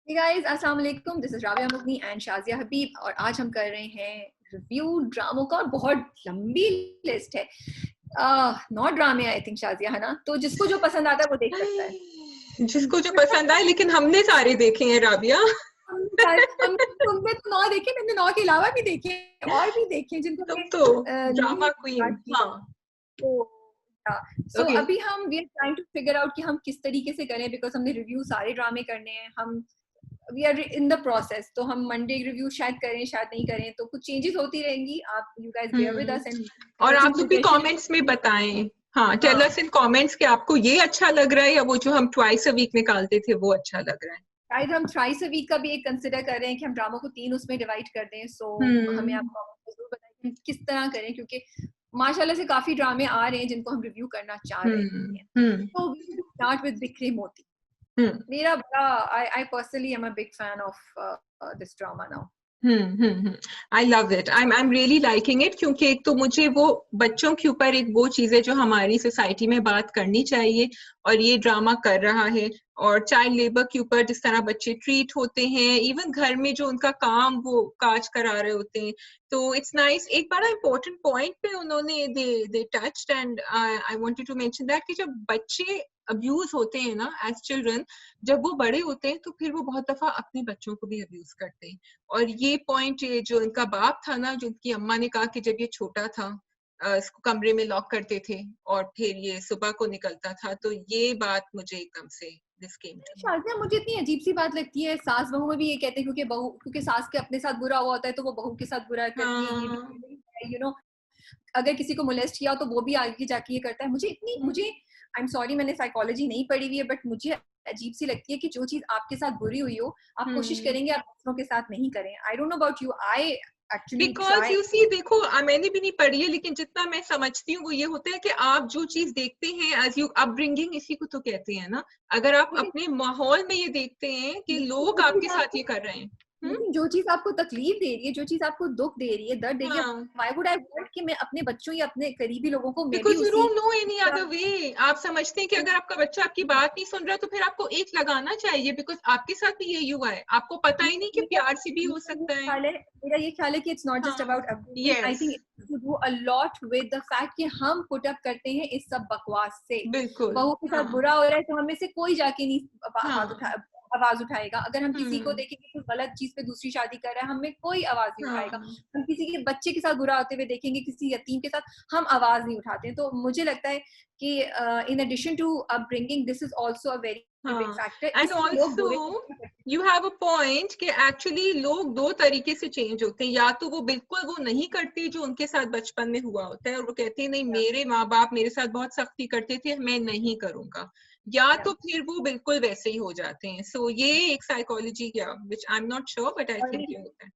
Hey guys, अस्सलाम वालेकुम। This is Rabia मुगनी एंड शाजिया हबीब और आज हम कर रहे हैं रिव्यू ड्रामों का और बहुत लंबी लिस्ट है। नॉट ड्रामे आई थिंक शाजिया, है ना? तो जिसको जो पसंद आता है वो देख सकता है। जिसको जो पसंद आए, लेकिन हमने सारे देखे हैं राबिया। तुमने तो 9 देखे, मैंने 9 के अलावा भी देखे और भी देखे जिनको तुम तो नहीं ड्रामा क्वीन। start किए। हाँ। तो सो ओके। अभी हम we are trying to figure out कि हम किस तरीके से करें, बिकॉज हमने रिव्यू सारे ड्रामे करने हैं। हम we are in the process, तो हम मंडे रिव्यू शायद करें शायद नहीं करें, तो कुछ चेंजेस होती रहेंगी। आप you guys bear with us and और मेक सम आप लोग भी सजेशन। कमेंट्स में बताएं। हाँ, टेल हाँ, अस इन कमेंट्स कि आपको ये अच्छा लग रहा है या वो जो हम ट्वाइस अ वीक निकालते थे वो अच्छा लग रहा है। शायद हम थ्राइस अ वीक का भी एक कंसिडर कर रहे हैं कि हम ड्रामा को 3 उसमें डिवाइड कर दें। सो हमें आप हम्म। कमेंट में जरूर बताएं कि हम किस तरह करें, क्योंकि माशाल्लाह से काफी ड्रामे आ रहे हैं जिनको हम रिव्यू करना चाह रहे हम्म। हैं। हम्म। तो वी स्टार्ट विद बिखरे मोती। हम्म। मेरा बड़ा I personally am a big fan of this drama now. I love it. I am really liking it, क्योंकि एक तो मुझे वो बच्चों के ऊपर एक वो चीज है जो हमारी सोसाइटी में बात करनी चाहिए, और ये ड्रामा कर रहा है। और चाइल्ड लेबर के ऊपर जिस तरह बच्चे ट्रीट होते हैं, इवन घर में जो उनका काम वो काज करा रहे होते हैं, तो इट्स नाइस। एक बड़ा इंपॉर्टेंट पॉइंट पे उन्होंने they touched, and I wanted to mention that कि जब बच्चे अब्यूज होते हैं ना एज चिल्ड्रन, जब वो बड़े होते हैं तो फिर वो बहुत दफा अपने बच्चों को भी अब्यूज करते हैं। और ये पॉइंट, जो इनका बाप था ना, जो इनकी अम्मा ने कहा कि जब ये छोटा था इसको कमरे में लॉक करते थे और फिर ये सुबह को निकलता था, तो ये बात मुझे एकदम से this came to me. Shazia, मुझे इतनी अजीब सी बात लगती है, सास बहू में भी ये कहते हैं क्योंकि सास के अपने साथ बुरा हुआ होता है तो वो बहू के साथ बुरा करती है। ये हाँ। भी यू नो, अगर किसी को मोलेस्ट किया तो वो भी आगे जाके ये करता है। मुझे आई एम सॉरी, मैंने साइकोलॉजी नहीं पढ़ी हुई है, बट मुझे अजीब सी लगती है कि जो चीज आपके साथ बुरी हुई हो, आप कोशिश हम्म। करेंगे आप दूसरों के साथ नहीं करें। I don't know about you, I actually because try. You see, देखो मैंने भी नहीं पढ़ी है, लेकिन जितना मैं समझती हूँ वो ये होता है कि आप जो चीज देखते हैं एज यू अपब्रिंगिंग, इसी को तो कहते हैं ना। अगर आप लेकिन अपने माहौल में ये देखते हैं कि लोग जो चीज आपके साथ आपको ये कर रहे हैं। हम्म। लेकिन जो चीज आपको तकलीफ दे रही है, जो चीज आपको दुख दे रही है, दर्द दे रही है, हाँ। व्हाई वुड आई वांट कि मैं अपने बच्चों या अपने करीबी लोगों को मैं भी बिकॉज यू उसी don't know any other way. आप समझते हैं कि अगर आपका बच्चा आपकी बात नहीं सुन रहा तो फिर आपको एक लगाना चाहिए, बिकॉज आपके साथ भी यही हुआ है, आपको पता ही नहीं कि मेरा प्यार से भी हो मेरा ये सकता है। ख्याल है मेरा ये ख्याल है कि इट्स नॉट जस्ट हाँ। About upbringing. I yes. Think it's to do a lot with the fact कि हम पुट अप करते हैं इस सब बकवास से। बिल्कुल। बहू के साथ हाँ। बुरा हो रहा है तो हमें से कोई जाके नहीं हाथ हाँ। उठा आवाज उठाएगा। अगर हम किसी को हम्म। देखेंगे कि गलत चीज पे दूसरी शादी कर रहा है, हमें कोई आवाज नहीं उठाएगा। हाँ। हम किसी के बच्चे के साथ बुरा होते हुए देखेंगे, किसी यतीम के साथ, हम आवाज नहीं उठाते हैं। तो मुझे लगता है कि in addition to upbringing this is also a very big हाँ। फैक्टर, एंड इसलिए लोग ऑल्सो बुरे। यू हैव अ पॉइंट कि एक्चुअली लोग दो तरीके से चेंज होते हैं। या तो वो बिल्कुल वो नहीं करते जो उनके साथ बचपन में हुआ होता है, और वो कहते हैं नहीं, मेरे माँ बाप मेरे साथ बहुत सख्ती करते थे, मैं नहीं करूंगा। या तो फिर वो बिल्कुल वैसे ही हो जाते हैं। सो ये एक साइकोलॉजी, क्या which I am not sure, but I think ये होता है।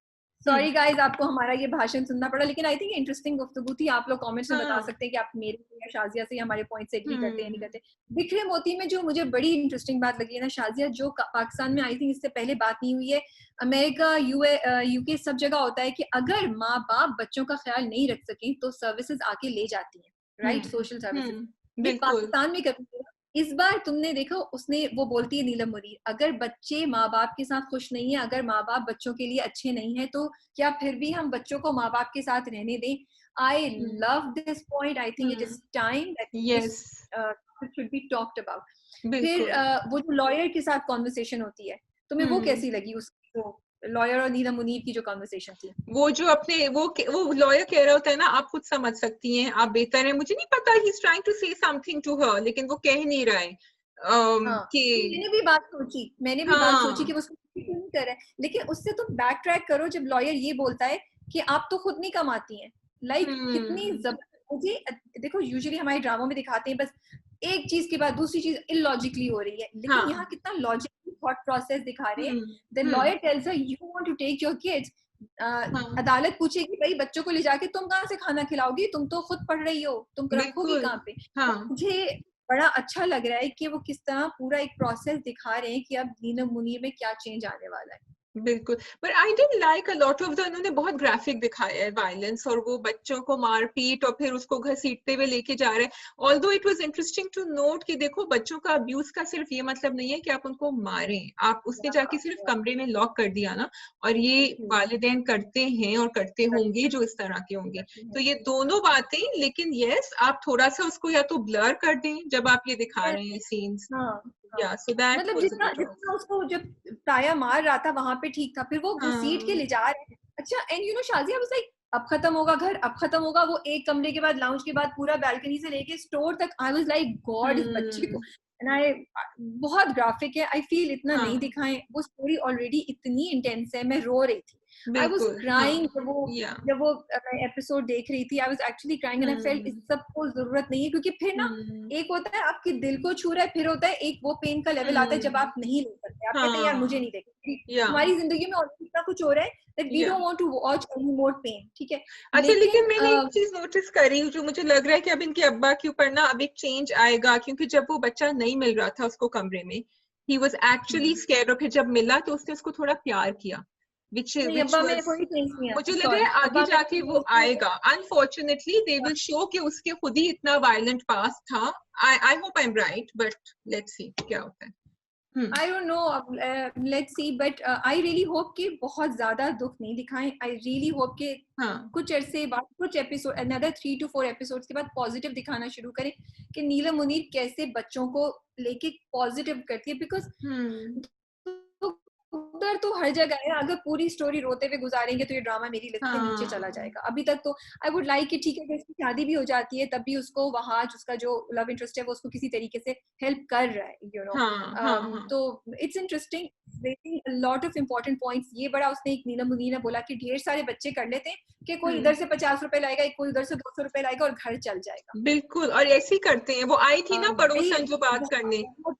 सॉरी गाइज, आपको हमारा ये भाषण सुनना पड़ा, लेकिन आई थिंक इंटरेस्टिंग गुफ्तगू थी। आप लोग कमेंट्स में बता हाँ। सकते हैं कि आप मेरे से या शाजिया से हमारे पॉइंट से एग्री करते हैं या नहीं हम्म। करते। बिखरे मोती में जो मुझे बड़ी इंटरेस्टिंग बात लगी है ना शाजिया, जो पाकिस्तान में आई थिंक इससे पहले बात नहीं हुई है, अमेरिका यूके सब जगह होता है कि अगर माँ बाप बच्चों का ख्याल नहीं रख सकें तो सर्विसेज आके ले जाती हैं, राइट? Social services. ये बिल्कुल। पाकिस्तान में कभी नहीं हुआ। इस बार तुमने देखा, उसने वो बोलती है नीलम मुनीर, अगर बच्चे माँ बाप के साथ खुश नहीं है, अगर माँ बाप बच्चों के लिए अच्छे नहीं है, तो क्या फिर भी हम बच्चों को माँ बाप के साथ रहने दें? I love this point. I think it is time that this yes. Should be talked about. फिर बिल्कुल। वो जो लॉयर के साथ कॉन्वर्सेशन होती है, तुम्हें वो हम्म। कैसी लगी? उसकी जो लॉयर और नीलम मुनीर की जो कॉन्वर्सेशन थी। वो जो अपने वो लॉयर कह रहा होता है ना, आप खुद समझ सकती हैं, आप बेहतर है, मुझे नहीं पता, he is trying to say something to her, लेकिन वो कह नहीं रहा है हाँ, कि मैंने भी बात सोची कि हाँ। वो उसको क्यों नहीं कर रहा है, लेकिन उससे तुम बैक ट्रैक करो जब लॉयर ये बोलता है कि आप तो खुद नहीं कमाती हैं। कितनी हम्म। जबरदस्त। मुझे देखो, यूजुअली हमारे ड्रामों में दिखाते हैं बस एक चीज के बाद दूसरी चीज इलॉजिकली हो रही है, लेकिन यहाँ हाँ। कितना लॉजिकली थॉट प्रोसेस दिखा रहे हैं। Hmm. The hmm. Lawyer tells her, you want to take your kids. हाँ। अदालत पूछेगी भाई बच्चों को ले जाके तुम कहाँ से खाना खिलाओगी, तुम तो खुद पढ़ रही हो, तुम रखोगी बिल्कुल। कहाँ पे? हाँ। तो मुझे बड़ा अच्छा लग रहा है कि वो किस तरह पूरा एक प्रोसेस दिखा रहे हैं कि अब नीलम मुनीर में क्या चेंज आने वाला है। बिल्कुल, but I didn't like a lot of the, उन्होंने बहुत ग्राफिक दिखाया है वायलेंस, और वो बच्चों को मारपीट और फिर उसको घसीटते हुए लेके जा रहे हैं। Although it was interesting to note कि देखो, बच्चों का अब्यूज का सिर्फ ये मतलब नहीं है कि आप उनको मारें, आप उसने जाके सिर्फ कमरे में लॉक कर दिया ना, और ये वालिदैन करते हैं और करते होंगे जो इस तरह के होंगे, तो ये दोनों बातें। लेकिन यस, आप थोड़ा सा उसको या तो ब्लर कर दें जब आप ये दिखा रहे हैं सीन्स, या सो दैट मतलब वाज अ जितना बिट ऑफ, जितना उसको जब ताया मार रहा था वहां पे ठीक था, फिर वो घसीट के हाँ ले जा रहे हैं। अच्छा, and you know Shazia was like अब खत्म होगा घर, अब खत्म होगा, वो एक कमरे के बाद लाउंज के बाद पूरा बैल्कनी से लेके स्टोर तक। आई वाज लाइक गॉड, इस बच्चे को। एंड आई बहुत ग्राफिक है, आई फील इतना नहीं हाँ दिखाएं, वो स्टोरी ऑलरेडी इतनी इंटेंस है, मैं रो रही थी। आई वाज बिल्कुल, हाँ, क्राइंग या जब वो मैं एपिसोड देख रही थी। आई was actually crying and I felt इस सब को जरूरत नहीं है, क्योंकि फिर ना हम्म, एक होता है आपके दिल को छू रहा है, फिर होता है एक वो पेन का लेवल आता है जब आप नहीं ले सकते, आप कहते हैं यार मुझे हाँ, नहीं देखना, या हमारी जिंदगी में ऑलरेडी इतना कुछ हो रहा है दैट वी या don't want to watch any more pain, ठीक है। अच्छा, लेकिन लेकिन मैंने एक चीज नोटिस करी जो मुझे लग रहा है कि अब इनके अब्बा के ऊपर ना अब एक चेंज आएगा, क्योंकि जब वो बच्चा नहीं मिल रहा था उसको कमरे में, ही वाज एक्चुअली स्कैर्ड, और फिर जब मिला तो उसने उसको थोड़ा प्यार किया, नहीं, विच अब्बा में वाज, कोई चेंज नहीं मुझे आता, लग रहा सॉरी, है आगे अब्बा में जाके वो आएगा। अनफॉर्चुनेटली दे विल शो कि उसके खुद ही इतना वायलेंट पास्ट था। I hope I am right, but let's see क्या होता है। I don't know, let's see, but I really hope कि बहुत ज्यादा दुख नहीं दिखाएं। I really hope कि हाँ कुछ अरसे बाद, कुछ एपिसोड, another 3 to 4 एपिसोड्स के बाद पॉजिटिव दिखाना शुरू करें कि नीलम मुनीर कैसे बच्चों को लेके पॉजिटिव करती है, बिकॉज हम्म, उधर तो हर जगह है। अगर पूरी स्टोरी रोते हुए गुजारेंगे तो ये ड्रामा मेरी लिस्ट पे नीचे चला हाँ जाएगा। अभी तक तो आई वुड लाइक कि ठीक है, अगर इसकी शादी भी हो जाती है तब भी उसको वहां उसका जो लव इंटरेस्ट है वो उसको किसी तरीके से हेल्प कर रहा है, यू नो। हाँ हाँ हाँ तो it's interesting, rating lot of important points. ये बड़ा उसने एक नीलम मुनीर ने बोला कि ढेर सारे बच्चे कर लेते हैं कि कोई इधर से 50 रुपए लाएगा, कोई उधर से 200 रुपए लाएगा और घर चल जाएगा। बिल्कुल, और ऐसे ही करते हैं। वो आई थी ना वही पड़ोसन जो बात करने, बहुत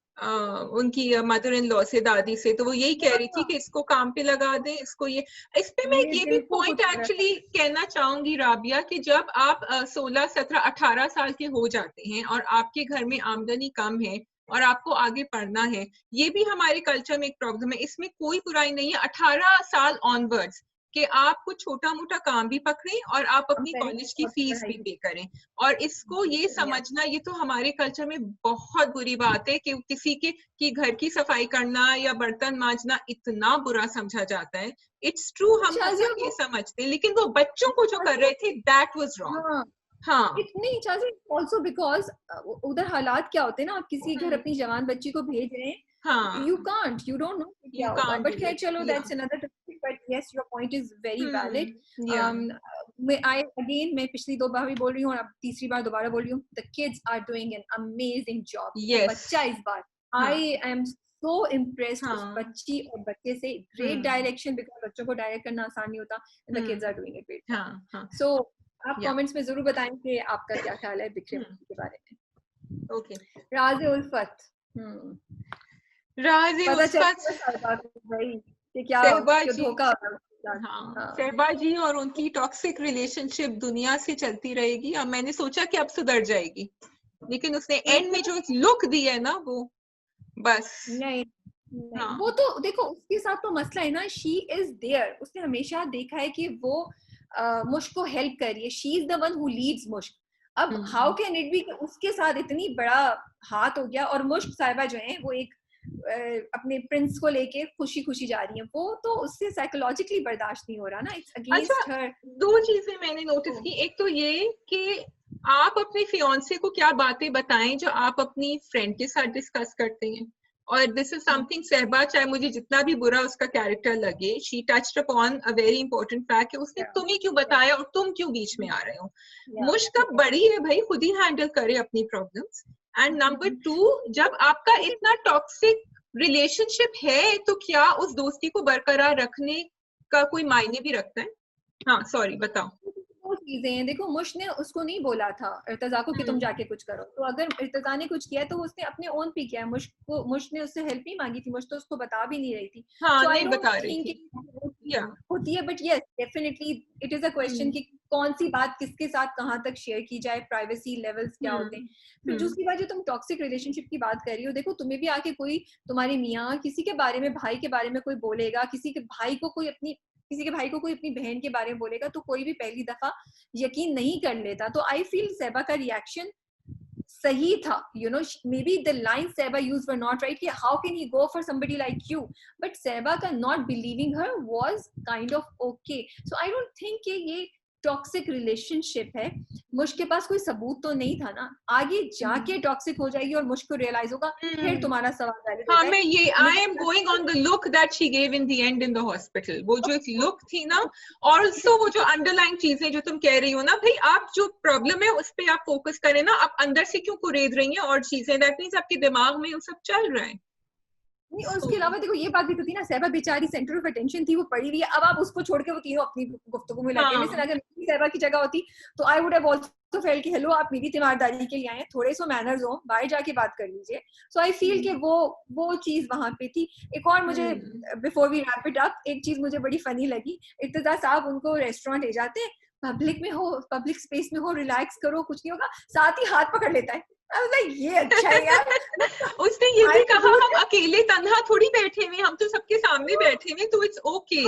उनकी मदर इन लॉ से, दादी से, तो वो यही कह रही थी कि इसको काम पे लगा दें, इसको इस पे मैं ये ये भी दिल को पॉइंट कुछ कर रहा एक्चुअली कहना चाहूंगी राबिया, कि जब आप 16 17 18 साल के हो जाते हैं और आपके घर में आमदनी कम है और आपको आगे पढ़ना है, ये भी हमारे कल्चर में एक प्रॉब्लम है, इसमें कोई बुराई नहीं है 18 साल ऑनवर्ड्स, कि आप कुछ छोटा मोटा काम भी पकड़ें और आप हम अपनी करें कॉलेज की और फीस पढ़ाई भी भी पे करें। और इसको ये या समझना, ये तो हमारे कल्चर में बहुत बुरी बात है कि किसी के की घर की सफाई करना या बर्तन मांजना इतना बुरा समझा जाता है। इट्स ट्रू, हम तो शाजिया सब ये वो समझते हैं, लेकिन वो बच्चों को जो कर रहे थे दैट वाज रॉन्ग। हाँ हाँ इतनी ऑल्सो बिकॉज उधर हालात क्या होते हैं ना, आप किसी घर हम्म, अपनी जवान बच्ची को भेज रहे हैं, हाँ, यू डोंट नो क्या यू होगा। कांट बट डू खैर इट, चलो, या that's another topic, but yes your point is very valid. या मैं पिछली 2 बार भी बोल रही हूँ और अब तीसरी बार दोबारा बोल रही हूँ, the kids are doing an amazing job. वो यस, बच्चा इस बार, हाँ आई एम सो इम्प्रेस्ड उस हाँ, बच्ची और बच्चे से। ग्रेट हम्म डायरेक्शन, बिकॉज बच्चों को डायरेक्ट करना आसान नहीं होता, and the kids are doing it great. हाँ हाँ, सो आप या कमेंट्स में जरूर बताएं कि आपका क्या ख्याल है बिखरे हम्म, बच्चे के बारे में। ओके। राज उल्फत, राज पता उल्फत, चला साहिबा को भाई कि क्या सहबा क्यों जी, धोखा हो रहा है उसके साथ। हाँ हाँ, सहबा जी और उनकी टॉक्सिक रिलेशनशिप दुनिया से चलती रहेगी। अब मैंने सोचा कि अब सुधर जाएगी, लेकिन उसने एक एंड में जो लुक दी है ना, वो बस, नहीं नहीं, हाँ वो तो देखो उसके साथ तो मसला है ना, शी इज देयर, उसने हमेशा देखा है कि वो मुश्क को हेल्प कर रही है, she is the one who Leeds मुश्क। अब how hmm, can it be कि उसके साथ इतनी बड़ा हाथ हो गया और मुश्क साहिबा जो है वो एक अपने प्रिंस को लेके खुशी खुशी जा रही है, वो तो उससे साइकोलॉजिकली बर्दाश्त नहीं हो रहा ना, इट्स अच्छा, अगेंस्ट हर। दो चीजें मैंने नोटिस की। एक तो ये कि आप अपने फियांसे को क्या बातें बताएं जो आप अपनी फ्रेंड के साथ डिस्कस करते हैं, और दिस इज समथिंग सहबा, चाहे मुझे जितना भी बुरा उसका कैरेक्टर लगे, she touched upon a very important fact कि उसने तुम्हें क्यों बताया और तुम क्यों बीच में आ रहे हो। मुश्किल बड़ी है भाई, खुद ही हैंडल करे अपनी प्रॉब्लम्स। एंड नंबर टू, जब आपका इतना टॉक्सिक रिलेशनशिप है तो क्या उस दोस्ती को बरकरार रखने का कोई मायने भी रखता है? हाँ सॉरी, बताओ। दो चीजें हैं, देखो मुश ने उसको नहीं बोला था इर्तजा को कि तुम जाके कुछ करो, तो अगर इर्तजा ने कुछ किया है तो उसने अपने ओन पे किया है। मुश ने उससे हेल्प नहीं मांगी थी, मुश तो उसको बता भी नहीं रही थी। हाँ सो आई नहीं डोंट बता रही थिंक थी, या होती है, but yes definitely it is a question कि कौन सी बात किसके साथ कहाँ तक शेयर की जाए, प्राइवेसी लेवल्स क्या होते हैं। फिर दूसरी बात जो तुम टॉक्सिक रिलेशनशिप की बात कर रही हो, देखो तुम्हें भी आके कोई तुम्हारे मियाँ किसी के बारे में, भाई के बारे में कोई बोलेगा, किसी के भाई को कोई अपनी बहन के बारे में बोलेगा, तो कोई भी पहली दफा यकीन नहीं कर लेता। तो आई फील सेबा का रिएक्शन सही था, you know, maybe the lines Seba used were not right, कि how can he go for somebody like you, but Seba का not believing her was kind of okay. So I don't think कि ये toxic relationship है। मुझ के पास कोई सबूत तो नहीं था ना, आगे जाके टॉक्सिक हो जाएगी और मुझको रियलाइज होगा, फिर तुम्हारा सवाल वैलिड होता है। मैं ये I am going on the look that she gave in the and in the hospital, वो जो एक लुक थी ना, और ऑल्सो वो जो अंडरलाइन चीजें जो तुम कह रही हो ना, भाई आप जो प्रॉब्लम है उस पर आप फोकस करें ना, आप अंदर से क्यों कुरेद रही हैं और चीजें, दैट मींस आपके दिमाग में वो सब चल रहा है। नहीं, और उसके अलावा देखो ये बात भी तो थी ना, सहबा बेचारी सेंटर ऑफ अटेंशन थी, वो पड़ी हुई है, अब आप उसको छोड़ के वो तीनों अपनी गुफ्तगू में लगे। लेकिन अगर मेरी सहबा की जगह होती तो I would have also felt कि हेलो आप मेरी तीमारदारी के लिए आए हैं, थोड़े सो मैनर्स हो, बाहर जाके बात कर लीजिए। सो आई फील कि वो चीज वहां पे थी। एक और मुझे before we wrap it up, एक चीज मुझे बड़ी फनी लगी, इर्तिजा साहब उनको रेस्टोरेंट ले जाते हैं, पब्लिक में हो, पब्लिक स्पेस में हो, रिलैक्स करो, कुछ नहीं होगा, साथ ही हाथ पकड़ लेता है। ये अच्छा है यार। उसने ये भी कहा हम अकेले तन्हा थोड़ी बैठे हुए, हम तो सबके सामने बैठे हुए, तो इट्स ओके।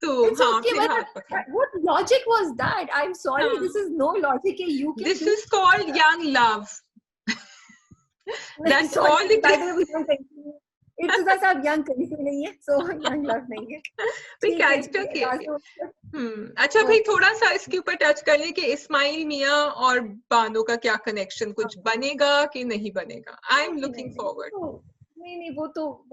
तो हाँ, फिर हाथ पकड़ा। What logic was that? I'm sorry, this is no logic. You can This is called young love. That's all it is. इर्तिजा साहब यंग कहीं से नहीं है, सो यंग लव नहीं है। कैरेक्टर के अच्छा भाई, थोड़ा सा इसके ऊपर टच कर ले कि इस्माइल मियां और बानो का क्या कनेक्शन, कुछ बनेगा कि नहीं बनेगा? I am looking forward. नहीं, वो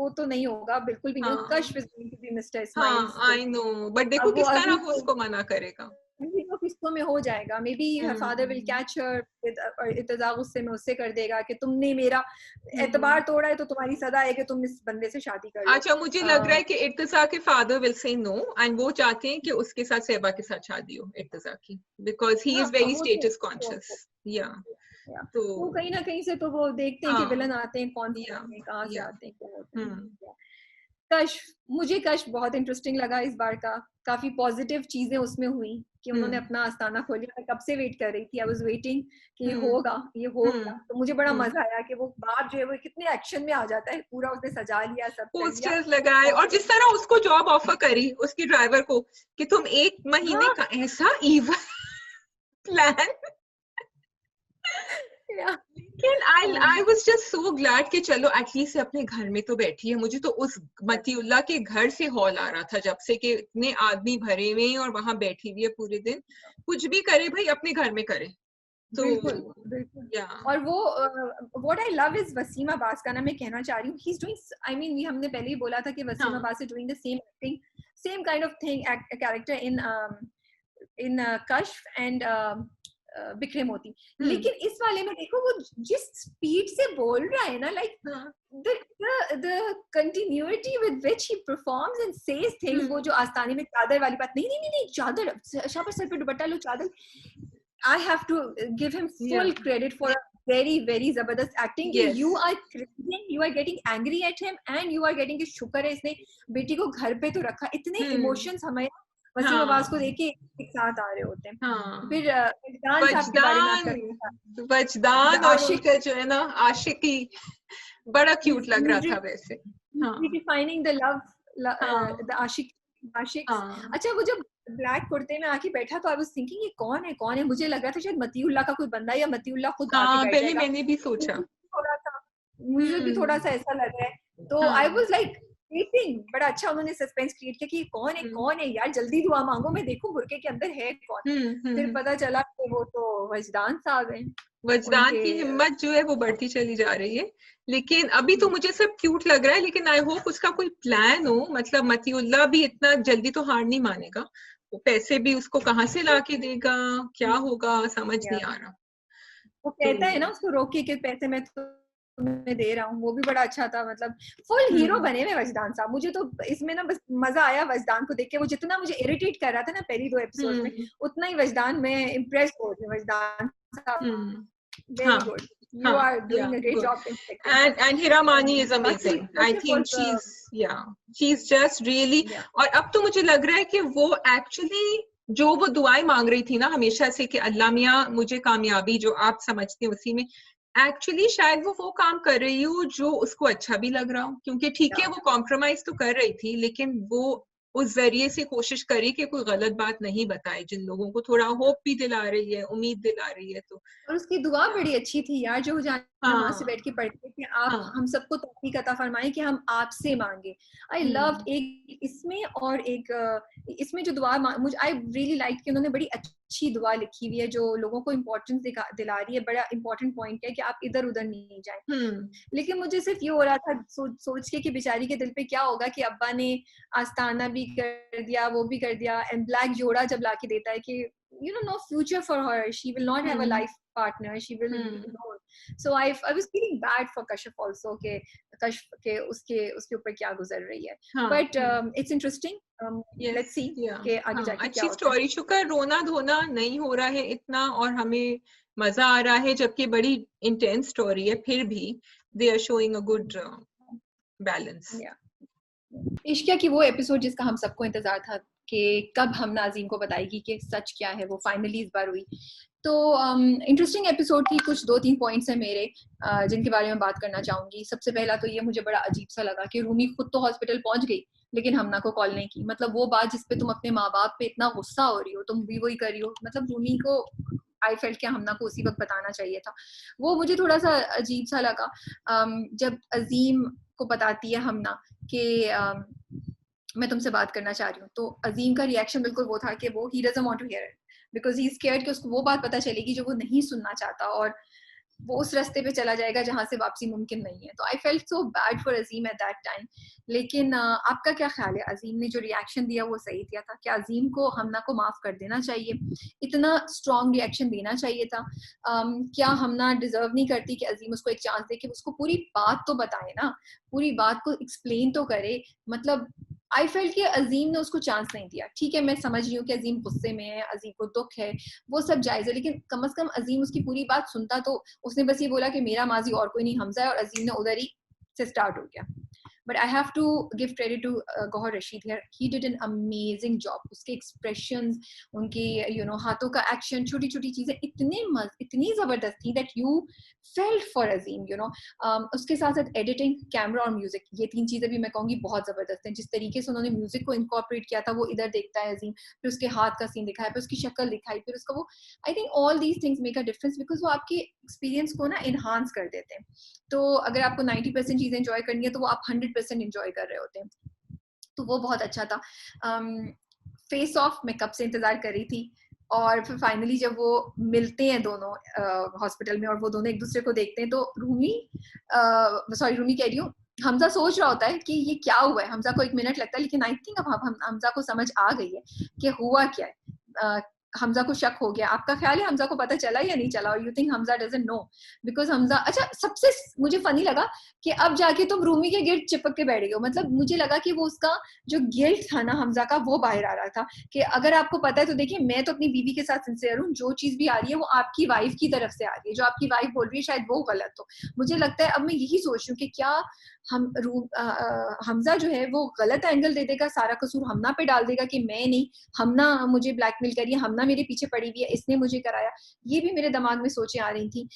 तो नहीं होगा, बिल्कुल भी नहीं। Kashf is going to be mister Ismail. I know, but देखो किस तरह वो उसको मना करेगा। तो किस्तों में हो जाएगा, may be her father will catch her और इर्तिजा गुस्से में उससे कर देगा कि तुमने मेरा एतबार तोड़ा है तो तुम्हारी सजा है कि तुम इस बंदे से शादी कर लो। अच्छा, मुझे लग रहा है कि इर्तिजा के father will say no, and वो चाहते हैं कि उसके साथ सहबा के साथ शादी हो इर्तिजा की, because he is very status conscious. तो कहीं ना कहीं से तो वो देखते हैं कि विलन आते हैं कौन से हैं, कहाँ से आते हैं, क्या होते हैं। मुझे कश्फ बहुत इंटरेस्टिंग लगा इस बार का, काफी पॉजिटिव चीजें उसमें हुई कि उन्होंने अपना आस्थाना खोल लिया। मैं कब से वेट कर रही थी, आई वाज वेटिंग कि ये होगा। तो मुझे बड़ा मजा आया कि वो बाप जो है वो कितने एक्शन में आ जाता है, पूरा उसने सजा लिया, सब पोस्टर्स लगाए, और जिस तरह उसको जॉब ऑफर करी उसकी ड्राइवर को कि तुम 1 महीने का ऐसा इवन प्लान। लेकिन I was just so glad कि चलो एटलीस्ट अपने घर में तो बैठी है। मुझे तो उस मतीउल्लाह के घर से हॉल आ रहा था जब से कि इतने आदमी भरे हुए हैं और वहां बैठी हुई है पूरे दिन, कुछ भी करे भाई अपने घर में करे। तो बिल्कुल। और वो what I love is Waseem Abbas का ना, मैं कहना चाह रही हूँ, he is doing, I mean हमने पहले ही बोला था कि Waseem Abbas is doing the same acting, same kind of thing, character in Kashf and Bikhray Moti. लेकिन इस वाले में देखो वो जिस स्पीड से बोल रहा है ना, like the continuity with which he performs and says things, वो जो आस्ताने में चादर वाली बात, नहीं चादर, शाबाश सर पे दुपट्टा लो, चादर। I have to give him full credit for a very very जबरदस्त acting. You are cringing, you are getting angry at him and you are getting कि शुक्र है इसने बेटी को घर पे तो रखा। इतने इमोशंस हमें वसीम अब्बास को देख के एक साथ आ रहे होते हैं। फिर वजदान और उनका जो है ना आशिकी बड़ा क्यूट लग रहा था वैसे। डिफाइनिंग द लव, द आशिक। अच्छा, वो जब ब्लैक कुर्ते में आके बैठा तो आई वाज थिंकिंग ये कौन है, मुझे लग रहा था शायद मतीउल्लाह का कोई बंदा या मतीउल्लाह खुद आके बैठ जाएगा। पहले मैंने भी सोचा, मुझे भी थोड़ा सा ऐसा लग रहा है। तो आई वाज लाइक बड़ा अच्छा उन्होंने सस्पेंस क्रिएट किया कि कौन है यार, जल्दी दुआ मांगो, मैं देखूं बुरके के अंदर है कौन। फिर पता चला कि वो तो वजदान साहब हैं। वजदान की हिम्मत जो है वो बढ़ती चली जा रही है। लेकिन अभी तो मुझे सब क्यूट लग रहा है, लेकिन आई होप उसका कोई प्लान हो, मतलब मतीउल्लाह भी इतना जल्दी तो हार नहीं मानेगा, वो पैसे भी उसको कहाँ से ला के देगा, क्या होगा समझ नहीं आ रहा। वो कहता है ना उसको रोके के पैसे में तो मैं दे रहा हूँ, वो भी बड़ा अच्छा था। मतलब फुल हीरो बने हुए वजदान साहब। मुझे तो इसमें ना बस मजा आया वजदान को देख के। वो जितना मुझे इरिटेट कर रहा था ना पहली 2 एपिसोड में, उतना ही वजदान में इम्प्रेस हो रही है। वजदान साहब very good, you are doing a great job in and Hiramani is amazing. I think she's just really और अब तो मुझे लग रहा है कि वो actually जो वो दुआएं मांग रही थी ना हमेशा से कि अल्लाह मियाँ मुझे कामयाबी, जो आप समझते हैं उसी में, एक्चुअली शायद वो काम कर रही हो जो उसको अच्छा भी लग रहा हो, क्योंकि ठीक है वो कॉम्प्रोमाइज तो कर रही थी, लेकिन वो उस जरिए से कोशिश करी कि कोई गलत बात नहीं बताए, जिन लोगों को थोड़ा होप भी दिला रही है, उम्मीद दिला रही है। तो और उसकी दुआ बड़ी अच्छी थी यार, जो जान वहां से बैठ हाँ के पढ़ते कि आप हाँ हम सबको तौफीक अता फरमाए कि हम आपसे मांगे। आई लव एक इसमें, और एक इसमें जो दुआ मुझे आई रियली लाइक कि उन्होंने बड़ी अच्छी दुआ लिखी हुई है जो लोगों को इम्पोर्टेंस दिला रही है। बड़ा इंपॉर्टेंट पॉइंट है कि आप इधर उधर नहीं जाए। लेकिन मुझे सिर्फ ये हो रहा था सोच के कि बेचारी के दिल पे क्या होगा कि अब्बा ने आस्ताना भी कर दिया, वो भी कर दिया, एंड ब्लैक जोड़ा जब लाके देता है कि no future for her, she will not have a life partner, she will be alone. So I was feeling bad for Kashif also कि कश्फ के उसके ऊपर क्या गुजर रही है। But it's interesting. Let's see कि आगे जाके क्या अच्छी होता है। स्टोरी, शुक्र रोना धोना नहीं हो रहा है इतना, और हमें मजा आ रहा है, जबकि बड़ी इंटेंस स्टोरी है, फिर भी they are showing a good balance. Ishqiya की वो एपिसोड जिसका हम सबको इंतजार था कि कब हम नाज़ीम को बताएगी कि सच क्या है, वो फाइनली इस बार हुई। तो इंटरेस्टिंग एपिसोड की कुछ 2-3 पॉइंट्स हैं मेरे जिनके बारे में बात करना चाहूंगी। सबसे पहला तो ये मुझे बड़ा अजीब सा लगा कि रूमी खुद तो हॉस्पिटल पहुंच गई लेकिन हमना को कॉल नहीं की। मतलब वो बात जिसपे तुम अपने माँ बाप पे इतना गुस्सा हो रही हो, तुम भी वही कर रही हो। मतलब रूमी को आई फेल्ट कि हमना को उसी वक्त बताना चाहिए था। वो मुझे थोड़ा सा अजीब सा लगा। जब अजीम को बताती है हमना कि मैं तुमसे बात करना चाह रही हूँ, तो अजीम का रिएक्शन बिल्कुल वो था कि वो ही doesn't want to hear it because he is scared कि उसको वो बात पता चलेगी जो वो नहीं सुनना चाहता, और वो उस रास्ते पे चला जाएगा जहां से वापसी मुमकिन नहीं है। तो I felt so bad for Azeem at that time. लेकिन आपका क्या ख्याल है, अजीम ने जो रिएक्शन दिया वो सही दिया था? क्या अजीम को हमना को माफ कर देना चाहिए? इतना स्ट्रॉन्ग रिएक्शन देना चाहिए था? क्या हमना डिजर्व नहीं करती कि अजीम उसको एक चांस दे कि उसको पूरी बात तो बताए ना, पूरी बात को एक्सप्लेन तो करे? मतलब आई फेल्ट कि अजीम ने उसको चांस नहीं दिया। ठीक है, मैं समझ रही हूँ कि अजीम गुस्से में है, अजीम को दुख है, वो सब जायज है, लेकिन कम से कम अजीम उसकी पूरी बात सुनता। तो उसने बस ये बोला कि मेरा माजी और कोई नहीं, हमजा है, और अजीम ने उधर ही से स्टार्ट हो गया। But I have to give credit to Gohar Rashid here. He did an amazing job. उसके expressions, उनके हाथों का action, छोटी छोटी चीजें इतनी जबरदस्त थी that you felt for Azim. उसके साथ साथ editing, camera और music, ये 3 चीजें भी मैं कहूँगी बहुत जबरदस्त हैं। जिस तरीके से उन्होंने म्यूजिक को incorporate किया था, वो इधर देखता है अजीम, फिर उसके हाथ का सीन दिखाया, फिर उसकी शक्ल दिखाई, फिर उसका वो, I think all these things make a difference because वो आपके experience को ना enhance कर देते हैं। तो अगर आपको 90% चीजें एंजॉय करनी है तो वो आप 100% एंजॉय कर रहे होते हैं। तो वो बहुत अच्छा था। फेस ऑफ मैं कब से इंतजार कर रही थी, और फिर फाइनली जब वो मिलते हैं दोनों हॉस्पिटल में और वो दोनों एक दूसरे को देखते हैं, तो रूमी कह रही हूँ, हमजा सोच रहा होता है कि ये क्या हुआ है। हमजा को 1 मिनट लगता है, लेकिन आई थिंक अब हमजा को समझ आ गई है कि हुआ क्या है। हमजा को शक हो गया। आपका ख्याल है हमजा को पता चला या नहीं चला? और you think Hamza doesn't know because Hamza, अच्छा सबसे मुझे फनी लगा कि अब जाके तुम रूमी के गिल्ट चिपक के बैठ गए हो। मतलब मुझे लगा कि वो उसका जो गिल्ट था ना हमजा का, वो बाहर आ रहा था कि अगर आपको पता है तो देखिए, मैं तो अपनी बीवी के साथ सिंसियर हूँ, जो चीज भी आ रही है वो आपकी वाइफ की तरफ से आ रही है, जो आपकी वाइफ बोल रही है शायद वो गलत हो। मुझे लगता है अब मैं यही सोच रही हूँ कि क्या हमजा जो है वो गलत एंगल दे देगा, सारा कसूर हमना पे डाल देगा कि मैं नहीं, हमना मुझे ब्लैकमेल करी है, हमना मेरे पीछे पड़ी हुई है, इसने मुझे कराया। ये भी मेरे दिमाग में सोचें आ रही थी।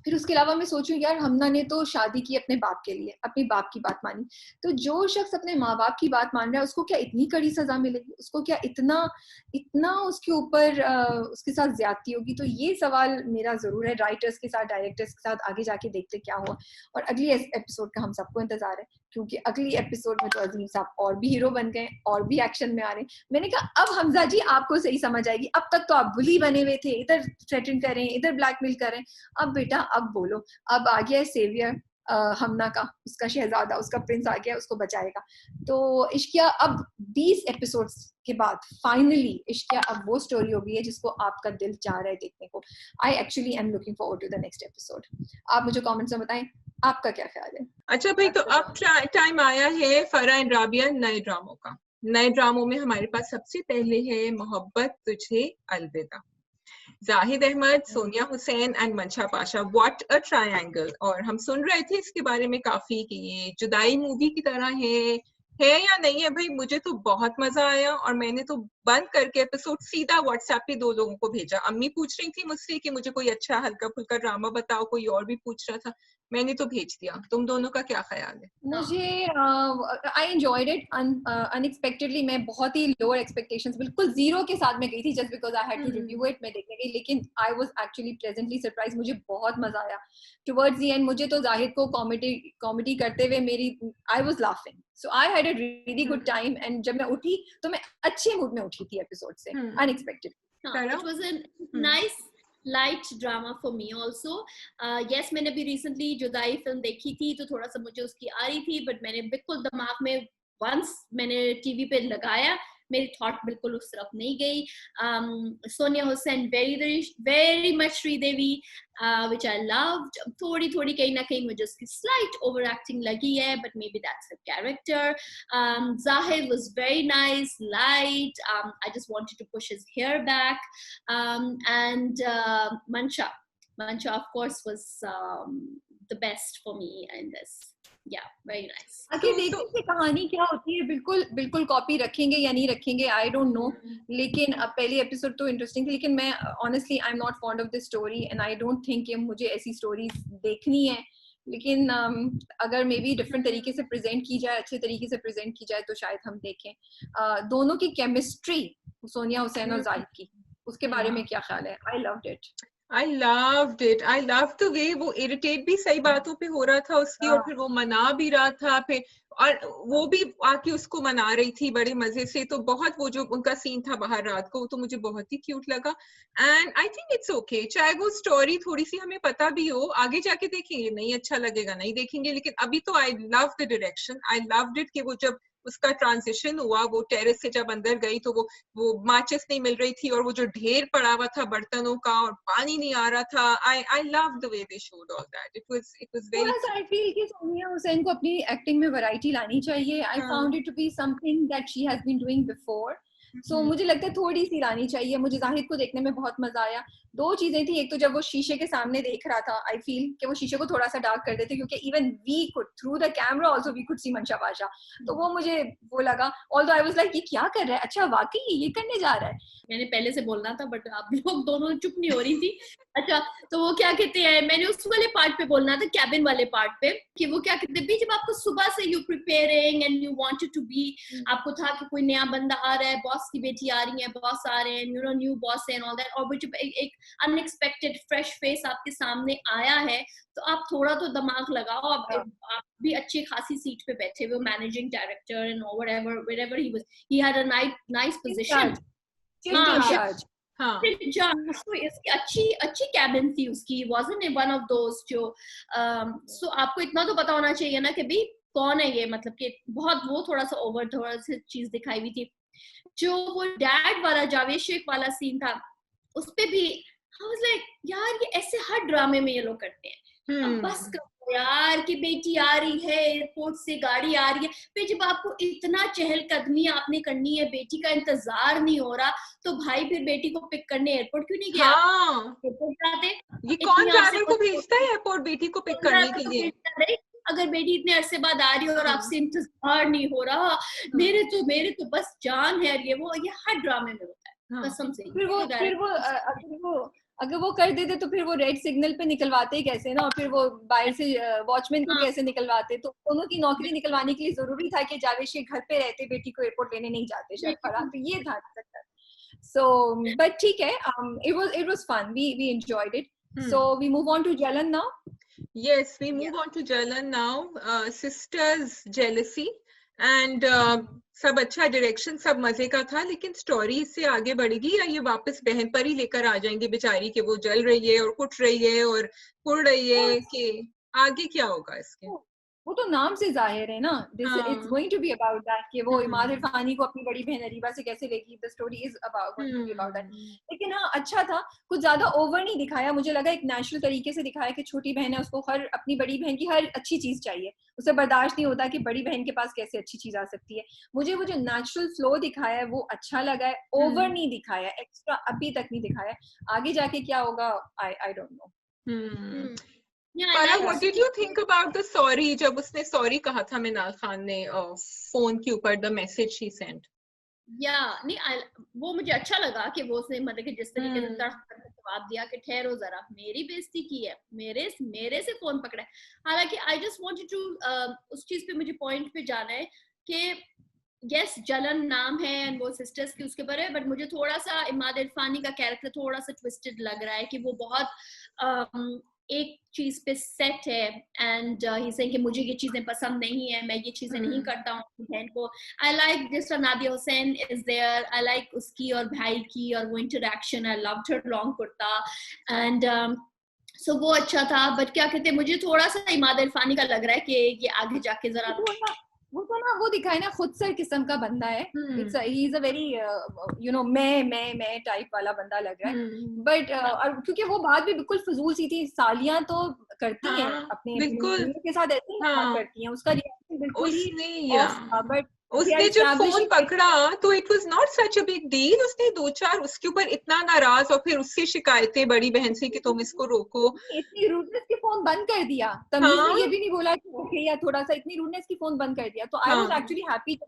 फिर उसके अलावा मैं सोचूं, यार हमना ने तो शादी की अपने बाप के लिए, अपने बाप की बात मानी, तो जो शख्स अपने माँ बाप की बात मान रहा है उसको क्या इतनी कड़ी सजा मिलेगी? उसको क्या इतना उसके ऊपर उसके साथ ज्यादती होगी? तो ये सवाल मेरा जरूर है राइटर्स के साथ, डायरेक्टर्स के साथ। आगे जाके देखते क्या हुआ। और अगली एपिसोड का हम सबको इंतजार है, क्योंकि अगली एपिसोड में तो अजीम साहब और भी हीरो बन गए और भी एक्शन में आ रहे हैं। मैंने कहा अब हमजा जी आपको सही समझ आएगी, अब तक तो आप बुली बने हुए थे, इधर थ्रेटन करें, इधर ब्लैकमेल करें, अब बेटा अब बोलो, अब आ गया है सेवियर हमना का, उसका शहजादा, उसका प्रिंस आ गया, उसको बचाएगा। तो इश्किया अब 20 एपिसोड्स के बाद फाइनली इश्किया अब वो स्टोरी हो गई है जिसको आपका दिल चाह रहा है देखने को। I actually am looking forward to the next episode. आप मुझे कमेंट्स में बताएं आपका क्या ख्याल है। अच्छा भाई, तो अब टाइम आया है फरा एंड राबिया नए ड्रामों का। नए ड्रामों में हमारे पास सबसे पहले है मोहब्बत तुझे अलविदा। जाहिद अहमद, सोनिया हुसैन एंड मंशा पाशा, व्हाट अ ट्रायंगल। और हम सुन रहे थे इसके बारे में काफी कि ये जुदाई मूवी की तरह है, है या नहीं है भाई, मुझे तो बहुत मजा आया और मैंने तो बंद करके एपिसोड सीधा व्हाट्सएप पे 2 लोगों को भेजा। अम्मी पूछ रही थी मुझसे कि मुझे कोई अच्छा हल्का फुल्का ड्रामा बताओ, कोई और भी पूछ रहा था, मैंने तो भेज दिया। तुम दोनों का क्या ख्याल है? मुझे आई एंजॉयड इट अनएक्सपेक्टेडली। मैं बहुत ही लोअर एक्सपेक्टेशंस, बिल्कुल जीरो के साथ में गई थी, just because I had to review it, मैं देखने गई, लेकिन I was actually pleasantly surprise. मुझे बहुत मजा आया टुवर्ड्स द एंड। मुझे तो जाहिद को कॉमेडी कॉमेडी करते हुए मेरी I was laughing, so I had a really good time. And जब मैं उठी तो मैं अच्छे मूड में उठी थी एपिसोड से, unexpected. it was a nice light drama for me also. Yes, मैंने भी रिसेंटली जुदाई फिल्म देखी थी तो थोड़ा सा मुझे उसकी आ रही थी, बट मैंने बिल्कुल दिमाग में वंस मैंने टीवी पे लगाया, मेरी थॉट बिल्कुल उस तरफ नहीं गई। Sonia Hussain very much Sridevi, which I loved. थोड़ी थोड़ी कहीं ना कहीं मुझे उसकी slight over acting लगी है, but maybe that's her character. Zahid was very nice, light. I just wanted to push his hair back. And Mancha of course was the best for me in this. Yeah, very nice. आगे देखते हैं कहानी क्या होती है। बिल्कुल बिल्कुल copy रखेंगे या नहीं रखेंगे, आई डोंट नो, लेकिन अब पहली एपिसोड तो इंटरेस्टिंग थी। लेकिन मैं honestly I am not fond of this story and I don't think कि मुझे ऐसी स्टोरीज देखनी है। लेकिन अगर मे बी डिफरेंट तरीके से प्रेजेंट की जाए, अच्छे तरीके से प्रेजेंट की जाए, तो शायद हम देखें। दोनों की केमिस्ट्री, सोनिया हुसैन और जाहिद की, उसके बारे में क्या ख्याल है? I loved it. I loved it. I loved the way वो इरिटेट भी सही बातों पे हो रहा था उसकी, और फिर वो मना भी रहा था, फिर और वो भी आके उसको मना रही थी बड़े मजे से। तो बहुत वो जो उनका सीन था बाहर रात को, तो मुझे बहुत ही क्यूट लगा। And I think it's okay, चाहे वो स्टोरी थोड़ी सी हमें पता भी हो, आगे जाके देखेंगे, नहीं अच्छा लगेगा नहीं देखेंगे, लेकिन अभी तो I love the direction. I loved it कि वो जब उसका ट्रांजिशन हुआ, वो टेरेस से जब अंदर गई तो वो माचिस नहीं मिल रही थी, और वो जो ढेर पड़ा हुआ था बर्तनों का और पानी नहीं आ रहा था। I love the way they showed all that. It was very, थोड़ा सा आई फील कि सोनिया हुसैन को अपनी एक्टिंग में वैरायटी लानी चाहिए। I found it to be something that she has been doing before, so मुझे लगता है थोड़ी सी लानी चाहिए। मुझे जाहिद को देखने में बहुत मजा आया। दो चीजें थी, एक तो जब वो शीशे के सामने देख रहा था, आई फील कि वो शीशे को थोड़ा सा डार्क कर देते, क्योंकि even we could through the camera also we could see Mansha Pasha, तो वो मुझे वो लगा। ऑल्दो आई वाज लाइक ये क्या कर रहा है, अच्छा वाकई ये करने जा रहा है। मैंने पहले से बोलना था बट आप लोग दोनों चुप नहीं हो रही थी। अच्छा, तो वो क्या कहते हैं, मैंने उस वाले पार्ट पे बोलना था, कैबिन वाले पार्ट पे, कि वो क्या कहते हैं, जब आपको सुबह से you preparing and you wanted to be, आपको था कि कोई नया बंदा आ रहा है, बॉस की बेटी आ रही है, बॉस आ रहे हैं, you know new boss and all that, और वो जब एक अनएक्सपेक्टेड फ्रेश फेस आपके सामने आया है, तो आप थोड़ा तो दिमाग लगाओ। आप भी अच्छी खासी सीट पे बैठे हुए, managing director and wherever he was, he had a nice position. अच्छी कैबिन थी उसकी, wasn't it one of those जो सो आपको इतना तो पता होना चाहिए ना कि भाई कौन है ये, मतलब कि बहुत वो थोड़ा सा चीज दिखाई हुई थी। जो वो डैड वाला जावेद शेख वाला सीन था, उस पे भी I was like, यार ये ऐसे हर ड्रामे में ये लोग करते हैं। अब बस करो यार कि बेटी आ रही है, एयरपोर्ट से गाड़ी आ रही है, फिर जब आपको इतना चहलकदमी आपने करनी है, बेटी का इंतजार नहीं हो रहा, तो भाई फिर बेटी को पिक करने एयरपोर्ट क्यों नहीं गया? एयरपोर्ट जाते, ये कौन ड्राइवर को भेजता है एयरपोर्ट बेटी को पिक करने के लिए? अगर बेटी इतने अरसे बाद आ रही है और आपसे इंतजार नहीं हो रहा, मेरे तो बस जान है, ये हर ड्रामे में होता है कसम से। फिर अगर वो कर देते तो फिर वो रेड सिग्नल पे निकलवाते कैसे ना, और फिर वो बाहर से वॉचमैन को कैसे निकलवाते? तो दोनों की नौकरी निकलवाने के लिए जरूरी था कि जावेद शेख घर पे रहते, बेटी को एयरपोर्ट लेने नहीं जाते शायद फराह, तो ये था चक्कर। सो बट ठीक है, it was fun, we enjoyed it. So we move on to Jalan now. Yes, we move on to Jalan now. Sisters jealousy and सब अच्छा, डायरेक्शन सब मजे का था, लेकिन स्टोरी इससे आगे बढ़ेगी या ये वापस बहन पर ही लेकर आ जाएंगे बेचारी कि वो जल रही है और कुट रही है और पुड़ रही है, कि आगे क्या होगा इसके? वो तो नाम से जाहिर है ना, it's going to be about that कि वो इमाद इरफानी को अपनी बड़ी बहन अरीबा से कैसे लेगी, the story is going to be about that. लेकिन हाँ अच्छा था, कुछ ज्यादा ओवर नहीं दिखाया, मुझे लगा एक नेचुरल तरीके से दिखाया कि छोटी बहन है, उसको अपनी बड़ी बहन की हर अच्छी चीज चाहिए, उसे बर्दाश्त नहीं होता कि बड़ी बहन के पास कैसे अच्छी चीज आ सकती है। मुझे वो जो नेचुरल फ्लो दिखाया है वो अच्छा लगा है, ओवर नहीं दिखाया, एक्स्ट्रा अभी तक नहीं दिखाया, आगे जाके क्या होगा आई don't no. Farah, what did you think about the sorry, जब उसने sorry कहा था मिनाल खान ने फोन के ऊपर, the message she sent? नहीं वो मुझे अच्छा लगा कि वो उसने मतलब कि जिस तरीके से तड़प कर जवाब दिया कि ठहरो जरा, मेरी बेइज्जती की है, मेरे से फोन पकड़ा है। हालांकि आई जस्ट वांटेड टू उस चीज पे मुझे पॉइंट पे जाना है कि यस जलन नाम है एंड वो सिस्टर्स की उसके ऊपर है, बट मुझे थोड़ा सा इमाद इरफानी का कैरेक्टर थोड़ा सा ट्विस्टेड लग रहा है कि वो बहुत एक चीज पे सेट है एंड ही सेइंग कि मुझे ये चीजें पसंद नहीं है, मैं ये चीजें नहीं करता हूँ बहन को। आई लाइक जिस तरह Nadia Hussain is there, I like उसकी और भाई की और वो interaction, I loved her long kurta and so वो अच्छा था। बट क्या कहते हैं, मुझे थोड़ा सा इमाद इरफानी का लग रहा है कि ये आगे जाके जरा वो तो ना वो दिखाए ना खुद सर किस्म का बंदा है। It's he is a very you know मैं टाइप वाला बंदा लग रहा है। बट और क्योंकि वो बात भी बिल्कुल फजूल सी थी, सालियां तो करती हैं अपने के साथ ऐसे ही बात करती हैं, उसका रिएक्शन बिल्कुल ही ऑफ था। बट उसने जब फोन पकड़ा तो it was not such a big deal, उसने 2-4 उसके ऊपर इतना नाराज और फिर उससे शिकायतें बड़ी बहन से कि तुम इसको रोको, इतनी रूडनेस के फोन बंद कर दिया, तमीज में ये भी नहीं बोला कि ओके या थोड़ा सा, इतनी रूडनेस की फोन बंद कर दिया। तो आई वाज एक्चुअली हैप्पी।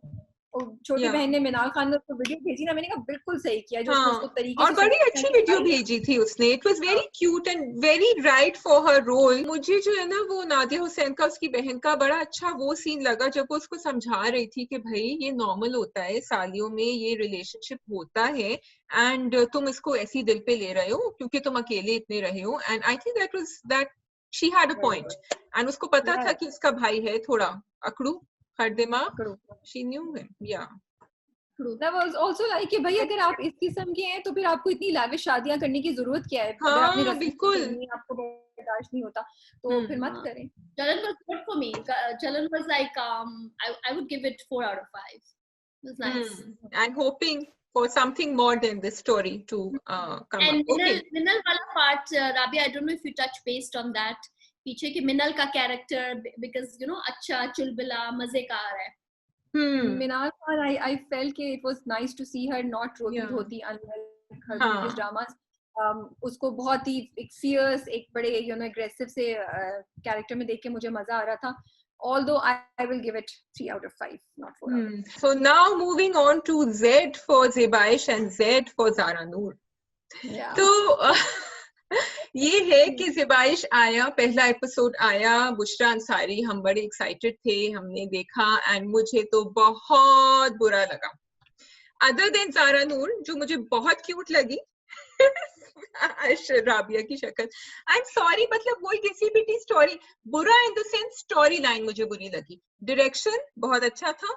छोटी बहन ने मिनाल खान ने उसको वीडियो भेजी ना, मैंने कहा बिल्कुल सही किया जो उसको तरीके और बड़ी अच्छी वीडियो भेजी थी उसने। It was very cute and very right for her role. मुझे जो है ना वो नादिया हुसैन का उसकी बहन का बड़ा अच्छा वो सीन लगा जब वो उसको समझा रही थी कि भाई ये नॉर्मल होता है, सालियों में ये रिलेशनशिप होता है एंड तुम इसको ऐसी दिल पे ले रहे हो क्योंकि तुम अकेले इतने रहे हो। And I think that she had a point and उसको पता था कि उसका भाई है थोड़ा अकड़ू हर दिमाग। She knew him, yeah. That was also like कि भाई अगर आप इस किस्म के हैं तो फिर आपको इतनी लाविश शादियां करने की जरूरत क्या है? अगर आपने बिल्कुल आपको बर्दाश्त नहीं होता तो फिर मत करें। Jalan was good for me. Jalan was like I would give it 4 out of 5. It was nice. And hoping for something more than this story to come and up. Okay. Minal wala part, Rabia, I don't know if you touch based on that. पीछे के मिनल का character because you know अच्छा चुलबुला मजेदार है। मिनाल Khan I felt कि it was nice to see her not रोती धोती unlike her previous dramas. उसको बहुत ही एक fierce एक बड़े you know aggressive से कैरेक्टर में देख के मुझे मजा आ रहा था। Although I will give it 3 out of 5, not 4 out of 5. So now moving on to Z for Zebaish and Z for Zara Noor. Yeah. तो ये है कि ज़ेबाइश आया, पहला एपिसोड आया, बुशरा अंसारी, हम बड़े एक्साइटेड थे, हमने देखा एंड मुझे तो बहुत बुरा लगा। अदर देन ज़ारा नूर जो मुझे बहुत क्यूट लगी राबिया की शक्ल, आई एम सॉरी, मतलब वही किसी भी स्टोरी बुरा in the sense story line मुझे बुरी लगी। डायरेक्शन बहुत अच्छा था,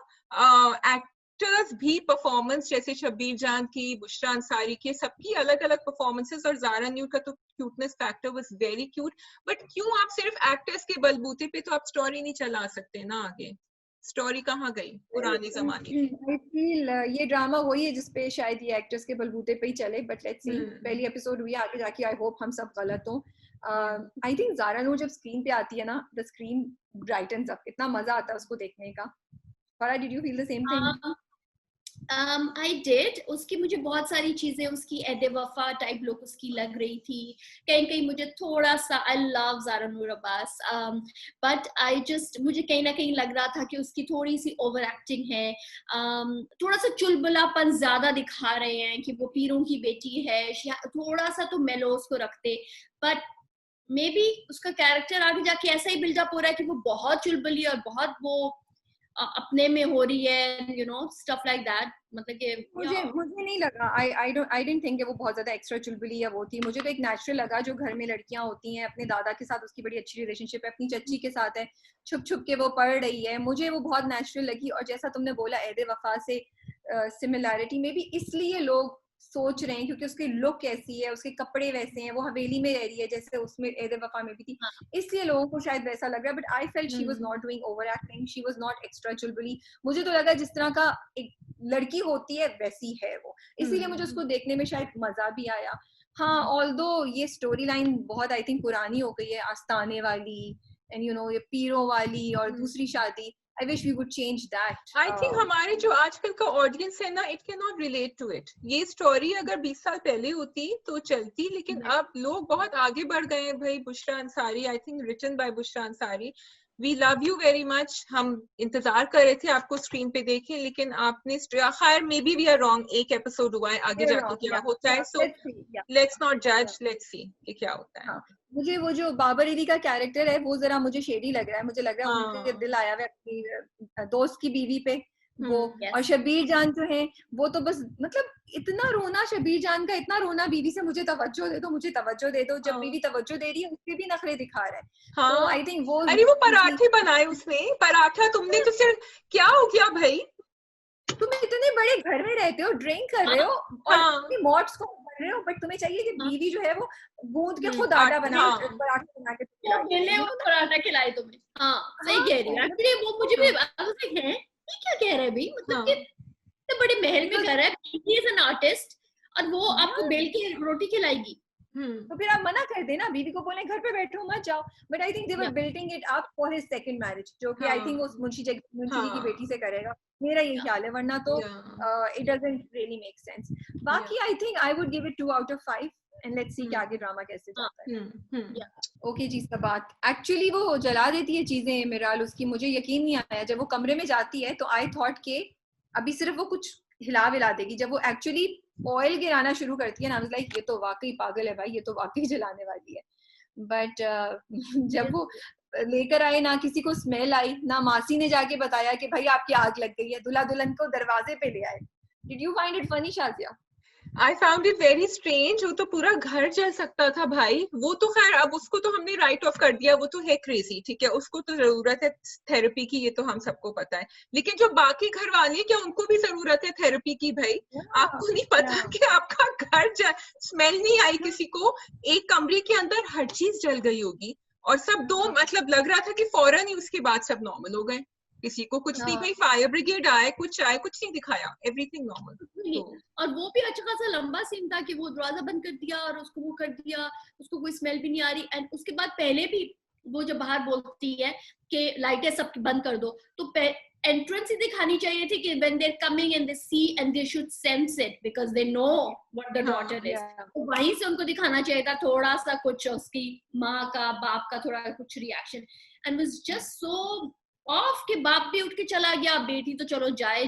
एक्टर्स भी परफॉर्मेंस जैसे शब्बीर जान की, बुशरा अंसारी की, सबकी अलग अलग परफॉर्मेंसेस और ज़ारा नूर का तो cuteness factor was very cute. But क्यों आप सिर्फ एक्टर्स के बलबूते पे तो आप स्टोरी नहीं चला सकते ना आगे? स्टोरी कहाँ गई पुराने जमाने की? I feel ये ड्रामा वही है जिसपे शायद ये एक्टर्स के बलबूते पे ही चले, बट लेट्स सी। पहली एपिसोड हुई, आगे जाके आई होप हम सब गलत हो। आई थिंक ज़ारा नूर जब स्क्रीन पे आती है ना, द स्क्रीन ब्राइटन्स अप, इतना मजा आता है उसको देखने का। फरा, did you feel the same thing? I did. उसकी मुझे बहुत सारी चीजें उसकी एदे वफा टाइप लुक उसकी लग रही थी, कहीं मुझे थोड़ा सा I love Zaara Noor Abbas, but I just मुझे कहीं ना कहीं लग रहा था कि उसकी थोड़ी सी ओवर एक्टिंग है, थोड़ा सा चुलबुलापन ज्यादा दिखा रहे हैं कि वो पीरों की बेटी है, थोड़ा सा तो मेलो उसको रखते, बट मे बी उसका कैरेक्टर आगे जाके ऐसा ही बिल्डअप हो रहा है कि वो बहुत चुलबुली और बहुत वो अपने में हो रही है, you know, stuff like that. मतलब कि मुझे नहीं लगा, I didn't think वो बहुत ज्यादा एक्स्ट्रा चुलबुली या वो थी। मुझे तो एक नेचुरल लगा, जो घर में लड़कियां होती हैं, अपने दादा के साथ उसकी बड़ी अच्छी रिलेशनशिप है, अपनी चच्ची के साथ है, छुप छुप के वो पढ़ रही है, मुझे वो बहुत नेचुरल लगी। और जैसा तुमने बोला एदे वफा से सिमिलैरिटी में भी इसलिए लोग सोच रहे हैं क्योंकि उसकी लुक ऐसी है, उसके कपड़े वैसे हैं, वो हवेली में रह रही है जैसे उसमें एदे वफा में भी थी, इसलिए लोगों को शायद वैसा लग रहा है। But I felt she was not doing over acting, she was not extra चुलबुली। मुझे तो लगा जिस तरह का एक लड़की होती है वैसी है वो, इसीलिए मुझे उसको देखने में शायद मजा भी आया। हाँ, ऑल्दो ये स्टोरी लाइन बहुत आई थिंक पुरानी हो गई है, आस्ताने वाली एंड यू नो ये पीरों वाली और दूसरी शादी, I wish we would change that. I think हमारे जो आजकल का ऑडियंस है ना, it cannot relate to it. ये स्टोरी अगर 20 साल पहले होती तो चलती, लेकिन अब लोग बहुत आगे बढ़ गए हैं भाई. Bushra Ansari, I think written by Bushra Ansari. We love you very much. हम इंतजार कर रहे थे आपको स्क्रीन पे देखें, लेकिन आपने खैर maybe we are wrong. एक एपिसोड हुआ है, आगे जाके क्या होता है. So let's not judge, let's see कि क्या होता है. मुझे वो जो बाबर अली का कैरेक्टर है वो जरा मुझे शेडी लग रहा है. मुझे लग रहा है उनके दिल आया हुआ है अपनी दोस्त की बीवी पे वो. और शबीर जान जो है वो तो बस मतलब इतना रोना, शबीर जान का इतना रोना बीवी से, मुझे तवज्जो दे दो, मुझे तवज्जो दे दो. जब बीवी तवज्जो दे रही है उसके भी नखरे दिखा रहा है. तो आई थिंक वो, अरे वो पराठे बनाए उसने, पराठा तुमने तो सिर्फ क्या हो गया भाई, तुम इतने बड़े घर में रहते हो, ड्रिंक कर रहे हो और अपनी मॉड्स को कर रहे हो, बट तुम्हें चाहिए कि बीवी जो है वो गूंद के खुद आटा बनाए, पराठा बना के खिलाए, वो पराठा खिलाए तुम्हें. हाँ सही कह रही है. एक्चुअली वो मुझे भी है ये क्या कह रहा है भाई, मतलब कि इतने बड़े महल में घर है, ही इज एन आर्टिस्ट और वो आपको बेल की रोटी खिलाएगी. तो फिर आप मना कर देना, बीवी को बोले घर पे बैठो मत जाओ. But I think they were building it up for his second marriage, जो कि आई थिंक उस मुंशी जी की बेटी से करेगा, मेरा ये ख्याल है. वरना तो it doesn't really make sense. बाकी I think I would give it 2 out of 5 and let's see कि आगे ड्रामा कैसे जाता है. ओके जी, सब बात एक्चुअली वो जला देती है चीजें मिराल उसकी. मुझे यकीन नहीं आया जब वो कमरे में जाती है, तो आई थॉट के अभी सिर्फ वो कुछ हिला विला देगी. जब वो एक्चुअली ऑयल गिराना शुरू करती है ना, लाइक ये तो वाकई पागल है भाई, ये तो वाकई जलाने वाली है. बट जब वो लेकर आए ना, किसी को स्मेल आई ना, मासी ने जाके बताया कि भाई आपकी आग लग गई है, दूल्हा दुल्हन को दरवाजे पे ले आए. Did you find it funny Shazia? I found it very strange. वो तो पूरा घर जल सकता था भाई. वो तो खैर अब उसको तो हमने राइट ऑफ कर दिया, वो तो है क्रेजी, ठीक है, उसको तो जरूरत है थेरेपी की, ये तो हम सबको पता है. लेकिन जो बाकी घर वाले क्या उनको भी जरूरत है थेरेपी की भाई? आपको नहीं पता कि आपका घर स्मेल नहीं आई किसी को, एक कमरे के अंदर हर चीज जल गई होगी और सब दो मतलब लग रहा था कि फौरन ही उसके बाद सब नॉर्मल हो गए. किसी को कुछ नहीं भाई, फायर ब्रिगेड आए, कुछ नहीं दिखाया, एवरीथिंग नॉर्मल. और वो भी अच्छा खासा लंबा सीन था कि वो दरवाजा बंद कर दिया और उसको वो कर दिया, उसको कोई स्मेल भी नहीं आ रही. एंड उसके बाद पहले भी वो जब बाहर बोलती है कि लाइटें सब बंद कर दो, तो एंट्रेंस ही दिखानी चाहिए थी कि when they're coming and they see and they should sense it because they know what the daughter is. तो वहीं से उनको दिखाना चाहिए था थोड़ा सा कुछ उसकी माँ का, बाप का थोड़ा कुछ reaction. And was just so of के बाप भी उठ के चला गया, बेटी तो चलो जाए,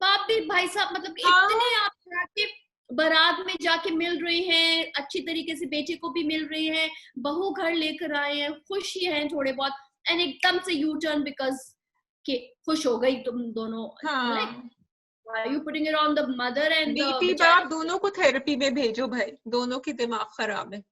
बाप भी भाई साहब मतलब इतने आप जाके बारात में जाके मिल रहे हैं, अच्छी तरीके से बेटे को भी मिल रहे हैं, बहू घर लेकर आए हैं, खुश ही हैं थोड़े बहुत, एंड एकदम से यू टर्न बिकॉज के खुश हो गई तुम दोनों. Why are you putting it on the mother and बेटी बाप दोनों को थेरेपी में भेजो भाई, दोनों की दिमाग खराब है.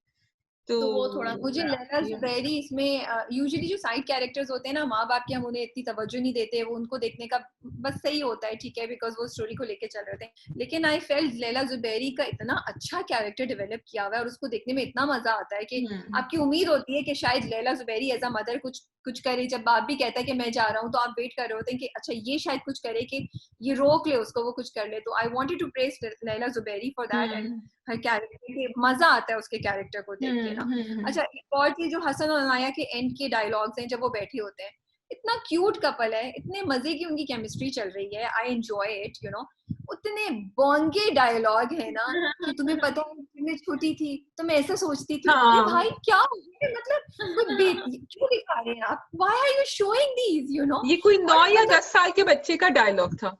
तो वो थोड़ा मुझे लैला ज़ुबैरी इसमें यूजुअली जो साइड कैरेक्टर्स होते हैं ना, माँ बाप की हम उन्हें इतनी तवज्जो नहीं देते, वो उनको देखने का बस सही होता है, ठीक है, बिकॉज वो स्टोरी को लेके चल रहे थे. लेकिन आई फेल्ट लैला ज़ुबैरी का इतना अच्छा कैरेक्टर डेवलप किया हुआ है और उसको देखने में इतना मजा आता है कि आपकी उम्मीद होती है कि शायद Laila Zubairi as a mother कुछ करे. जब बाप भी कहता है कि मैं जा रहा हूँ, तो आप वेट कर रहे होते हैं कि अच्छा ये शायद कुछ करे, कि ये रोक ले उसको, वो कुछ कर ले. तो I wanted to praise Laila Zubairi for that and her character. मजा आता है उसके कैरेक्टर को देख के ना. अच्छा, एक और चीज जो हसन और अनाया के एंड के डायलॉग्स हैं, जब वो बैठे होते हैं, इतना क्यूट कपल है, इतने मजे की उनकी केमिस्ट्री चल रही है. I enjoy it, you know. उतने बोंगे डायलॉग है ना कि तुम्हें पता है मैं छोटी थी तो मैं ऐसा सोचती थी. अरे भाई क्या मतलब क्यों दिखा रहे हैं आप? Why are you showing these, you know? ये कोई 9 या 10 साल के बच्चे का डायलॉग था.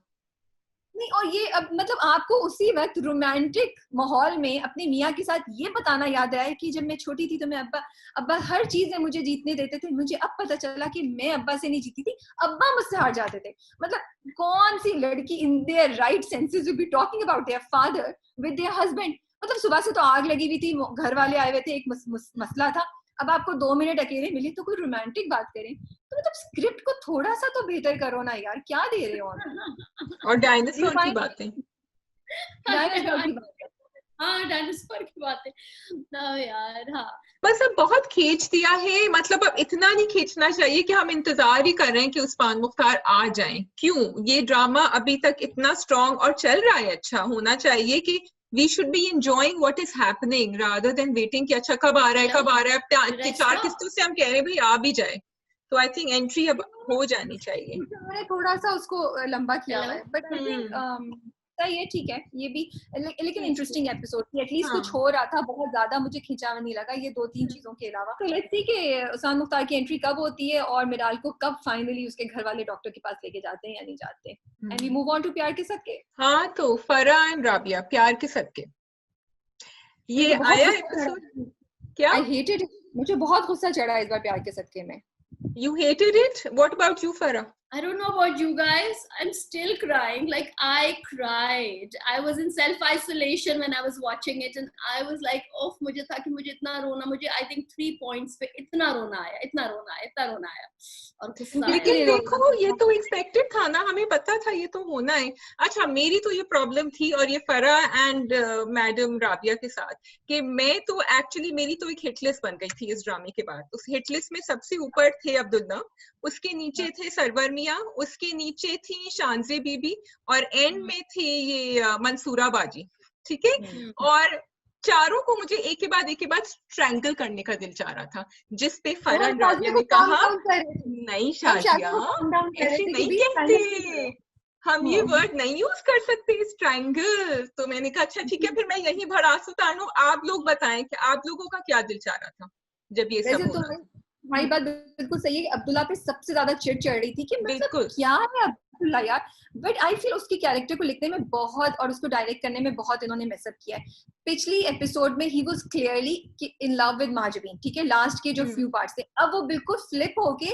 नहीं, और ये अब मतलब आपको उसी वक्त रोमांटिक माहौल में अपने मियाँ के साथ ये बताना याद आया कि जब मैं छोटी थी तो मैं अब्बा हर चीज में मुझे जीतने देते थे. मुझे अब पता चला कि मैं अब्बा से नहीं जीती थी, अब्बा मुझसे हार जाते थे. मतलब कौन सी लड़की in their right senses will be talking about their father with their husband? मतलब सुबह से तो आग लगी हुई थी, घर वाले आए हुए थे, एक मसला था, अब आपको 2 मिनट अकेले मिले तो कोई रोमांटिक बात करें. तो मतलब स्क्रिप्ट को थोड़ा सा तो बेहतर करो ना यार, क्या दे रहे हो आप? और डायनासोर की बातें, डायनासोर की बातें ना यार. हाँ बस अब बहुत खींच दिया है. मतलब अब इतना नहीं खींचना चाहिए कि हम इंतजार ही कर रहे हैं कि उस्मान मुख्तार आ जाएं. क्यों? ये ड्रामा अभी तक इतना स्ट्रॉन्ग और चल रहा है. अच्छा होना चाहिए कि we should be enjoying what is happening rather than waiting कि अच्छा कब आ रहा है. 4 किस्तों से हम कह रहे हैं भाई आ भी जाए. तो आई थिंक एंट्री अब हो जानी चाहिए। मैंने थोड़ा सा उसको लंबा किया हुआ है, बट आई थिंक सही है, ठीक है ये भी। लेकिन इंटरेस्टिंग एपिसोड थी, एटलीस्ट कुछ हो रहा था, बहुत ज्यादा मुझे खिंचाव नहीं लगा ये 2-3 चीजों के अलावा। तो लेट्स सी कि उस्मान मुख्तार की एंट्री कब होती है और मिराल को कब फाइनली उसके घर वाले डॉक्टर के पास लेके जाते हैं या नहीं जाते। And we move on to Pyaar ke सदके। हाँ, तो फराह एंड राबिया, प्यार के सदके, ये आया एपिसोड। क्या? आई हेटेड इट, मुझे बहुत गुस्सा चढ़ा इस बार प्यार के सदके में। You hated it? What about you, Farah? I don't know about you guys. I'm still crying. Like, I cried. I was in self-isolation when I was watching it, and I was like, oh, मुझे था कि मुझे इतना रोना, मुझे I think 3 points पे इतना रोना आया, इतना रोना आया, और गुस्सा। लेकिन देखो, ये तो एक्सपेक्टेड था ना, हमें पता था ये तो होना है। अच्छा, मेरी तो ये प्रॉब्लम थी, और ये फराह एंड मैडम राबिया के साथ, कि मैं तो एक्चुअली मेरी तो एक हिट लिस्ट बन गई थी इस ड्रामे के बाद। उस हिट लिस्ट में सबसे ऊपर थे अब्दुल्ला, उसके नीचे थे सरवर मियां, उसके नीचे थी शानजे बीबी, और एंड में थे ये मंसूरा बाजी, ठीक है। और चारों को मुझे एक के बाद स्ट्रैंगल करने का दिल चाह रहा था, जिस पे फराह राबिया ने कहा नहीं शाजिया, ऐसे नहीं कहते, हम ये वर्ड नहीं यूज कर सकते, स्ट्रैंगल। तो मैंने कहा अच्छा ठीक है, फिर मैं यही भड़ास उतारूं, आप लोग बताएं कि आप लोगों का क्या दिल चाह रहा था जब ये सब हुआ। हमारी बात बिल्कुल सही है कि अब्दुल्ला पे सबसे ज्यादा चिढ़ चढ़ रही थी कि मतलब क्या है अब्दुल्ला यार। बट आई फील उसकी कैरेक्टर को लिखने में बहुत और उसको डायरेक्ट करने में बहुत इन्होंने मेसअप किया है। पिछली एपिसोड में he was clearly in love with Mahjabeen, ठीक है, लास्ट के जो फ्यू पार्ट्स थे, अब वो बिल्कुल फ्लिप होके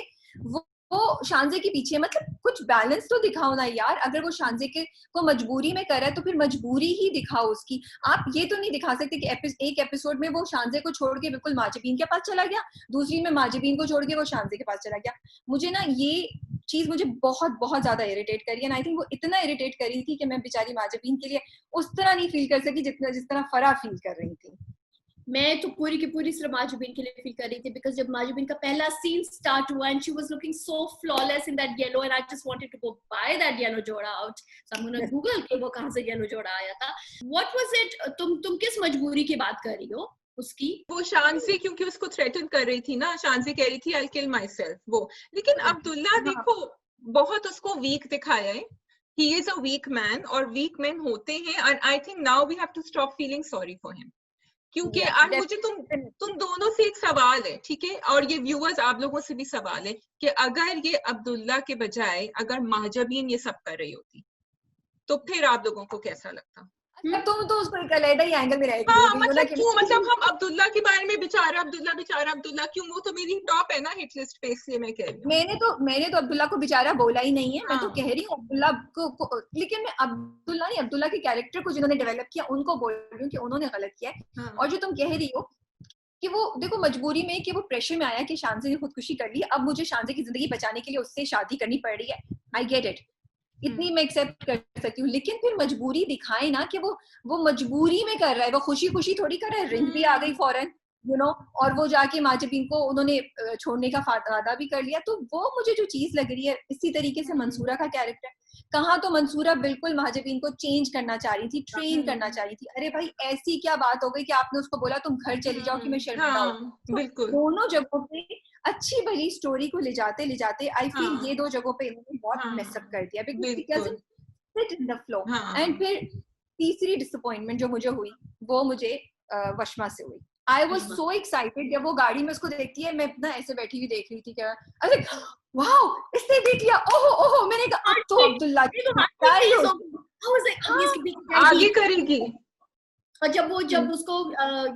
वो शानजे के पीछे। मतलब कुछ बैलेंस तो दिखाओ ना यार, अगर वो शानजे के को मजबूरी में कर रहा है तो फिर मजबूरी ही दिखाओ उसकी। आप ये तो नहीं दिखा सकते कि एक एपिसोड में वो शानजे को छोड़ के बिल्कुल माजबीन के पास चला गया, दूसरी में माजबीन को छोड़ के वो शानजे के पास चला गया। मुझे ना ये चीज मुझे बहुत बहुत ज्यादा इरिटेट करी है। आई थिंक वो इतना इरिटेट करी थी कि मैं बेचारी माजबीन के लिए उस तरह नहीं फील कर सकी जिस तरह फराह फील कर रही थी। मैं तो पूरी की पूरी सिर्फ माजबीन के लिए फील कर रही थी, बिकॉज जब माजबीन का पहला सीन स्टार्ट हुआ and she was looking so flawless in that yellow and I just wanted to go by that yellow जोड़ा out. So I am gonna Google कि वो कहां से येलो जोड़ा आया था। What was it? तुम किस मजबूरी की बात कर रही हो उसकी? वो शानजे क्योंकि उसको थ्रेटन कर रही थी ना, शानजे कह रही थी आई किल माई सेल्फ वो। लेकिन अब्दुल्ला देखो बहुत उसको वीक दिखाया है, he is a weak man, और वीक मैन होते हैं, और I think now we have to stop feeling sorry for him. क्योंकि आज मुझे तुम दोनों से एक सवाल है, ठीक है, और ये व्यूअर्स आप लोगों से भी सवाल है कि अगर ये अब्दुल्ला के बजाय अगर माजबीन ये सब कर रही होती तो फिर आप लोगों को कैसा लगता? तुम तो उसको एक अलग ही एंगल में रहेगी। हाँ, मतलब क्यों, मतलब हम अब्दुल्ला के बारे में बेचारा अब्दुल्ला क्यों, वो तो मेरी टॉप है ना हिट लिस्ट पे, इसलिए मैं कह रही हूँ। मैंने तो अब्दुल्ला को बेचारा बोला ही नहीं है। मैं तो कह रही हूँ अब्दुल्ला को, लेकिन मैं अब्दुल्ला के कैरेक्टर को जिन्होंने डेवलप किया उनको बोल रही हूँ कि उन्होंने गलत किया है। और जो तुम कह रही हो कि वो देखो मजबूरी में कि वो प्रेशर में आया कि शानजे ने खुदकुशी कर ली, अब मुझे शानजे की जिंदगी बचाने के लिए उससे शादी करनी पड़ रही है। आई गेट इट, इतनी मैं एक्सेप्ट कर सकती हूँ, लेकिन फिर मजबूरी दिखाए ना कि वो मजबूरी में कर रहा है, वो खुशी खुशी थोड़ी कर रहा है। रिंग भी आ गई फौरन, यू नो, और वो जाके माजबीन को उन्होंने छोड़ने का वादा भी कर लिया। तो वो मुझे जो चीज लग रही है, इसी तरीके से मंसूरा का कैरेक्टर, कहाँ तो मंसूरा बिल्कुल माजबीन को चेंज करना चाह रही थी, ट्रेन करना चाह रही थी। अरे भाई ऐसी क्या बात हो गई कि आपने उसको बोला तुम घर चली जाओ कि मैं शर्मिंदा हूँ। बिल्कुल दोनों जगहों पे अच्छी भली स्टोरी को ले जाते आई फील ये 2 जगहों पे इन्होंने बहुत मेसअप कर दिया, because it doesn't fit in the flow. And फिर तीसरी डिसअपॉइंटमेंट जो मुझे हुई वो मुझे वशमा से हुई। आई वाज सो एक्साइटेड जब वो गाड़ी में उसको देखती है, मैं इतना ऐसे बैठी हुई देख रही थी क्या, अरे वाओ इसने देख लिया, ओहो ओहो, मैंने कहा अब तो अब्दुल्ला आगे करेगी। और जब उसको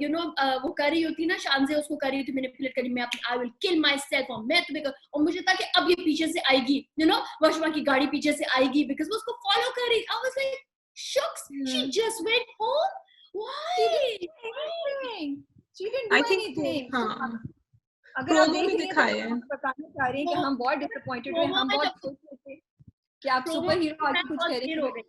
यू नो वो कर रही होती ना, शानजे उसको कर रही होती मैनिपुलेट करी, मैं I will kill my self, और मैं तुम्हें, और मुझे था कि अब ये पीछे से आएगी, यू नो, वशमा की गाड़ी पीछे से आएगी, बिकॉज़ वो उसको फॉलो कर रही। I was like shucks, she just went home. Why? She didn't do anything. अगर आप देख रहे हैं तो बताना चाह रहे हैं कि हम बहुत डिसअपॉइंटेड हुए, हम बहुत खुश थे कि आप सुपर हीरो आके कुछ कह रहे हैं।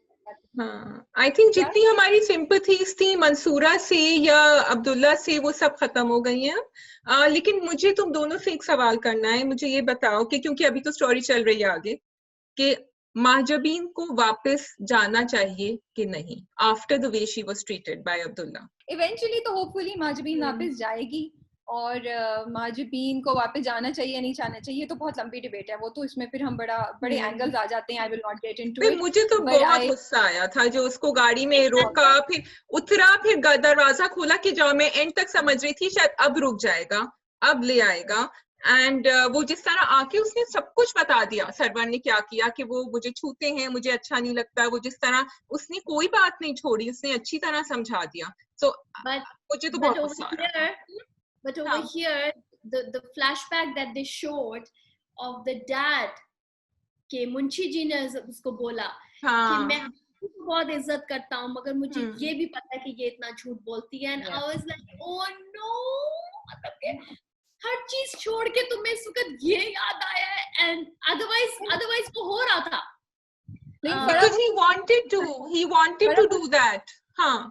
हाँ, आई थिंक जितनी हमारी सिंपैथीज थी मंसूरा से या अब्दुल्ला से वो सब खत्म हो गई हैं। लेकिन मुझे तुम दोनों से एक सवाल करना है, मुझे ये बताओ कि क्योंकि अभी तो स्टोरी चल रही है आगे, कि माजबीन को वापस जाना चाहिए कि नहीं after the way she was treated by Abdullah? Eventually तो होपफुली माजबीन वापस जाएगी, और माजिबीन को वापस जाना चाहिए नहीं जाना चाहिए, तो बहुत लंबी डिबेट है वो, तो इसमें फिर हम बड़े एंगल्स आ जाते हैं। I will not get into it. मुझे तो बहुत गुस्सा आया था जो उसको गाड़ी में रोका, फिर उतरा, फिर दरवाजा खोला कि जाओ, मैं एंड तक समझ रही थी शायद अब रुक जाएगा, अब ले आएगा, एंड वो जिस तरह आके उसने सब कुछ बता दिया, सरवर ने क्या किया कि वो मुझे छूते हैं, मुझे अच्छा नहीं लगता, वो जिस तरह उसने कोई बात नहीं छोड़ी, उसने अच्छी तरह समझा दिया। सो मुझे तो बहुत गुस्सा आया। But over here, the flashback that they showed of the dad, कि मुंशी जी ने उसको बोला कि मैं आपको बहुत इज्जत करता हूँ मगर मुझे ये भी पता है कि ये इतना झूठ बोलती है, and I was like, oh no, मतलब कि हर चीज छोड़ के तुम्हें इस वक्त ये याद आया है, and otherwise वो हो रहा था। Because he wanted to do that. हाँ,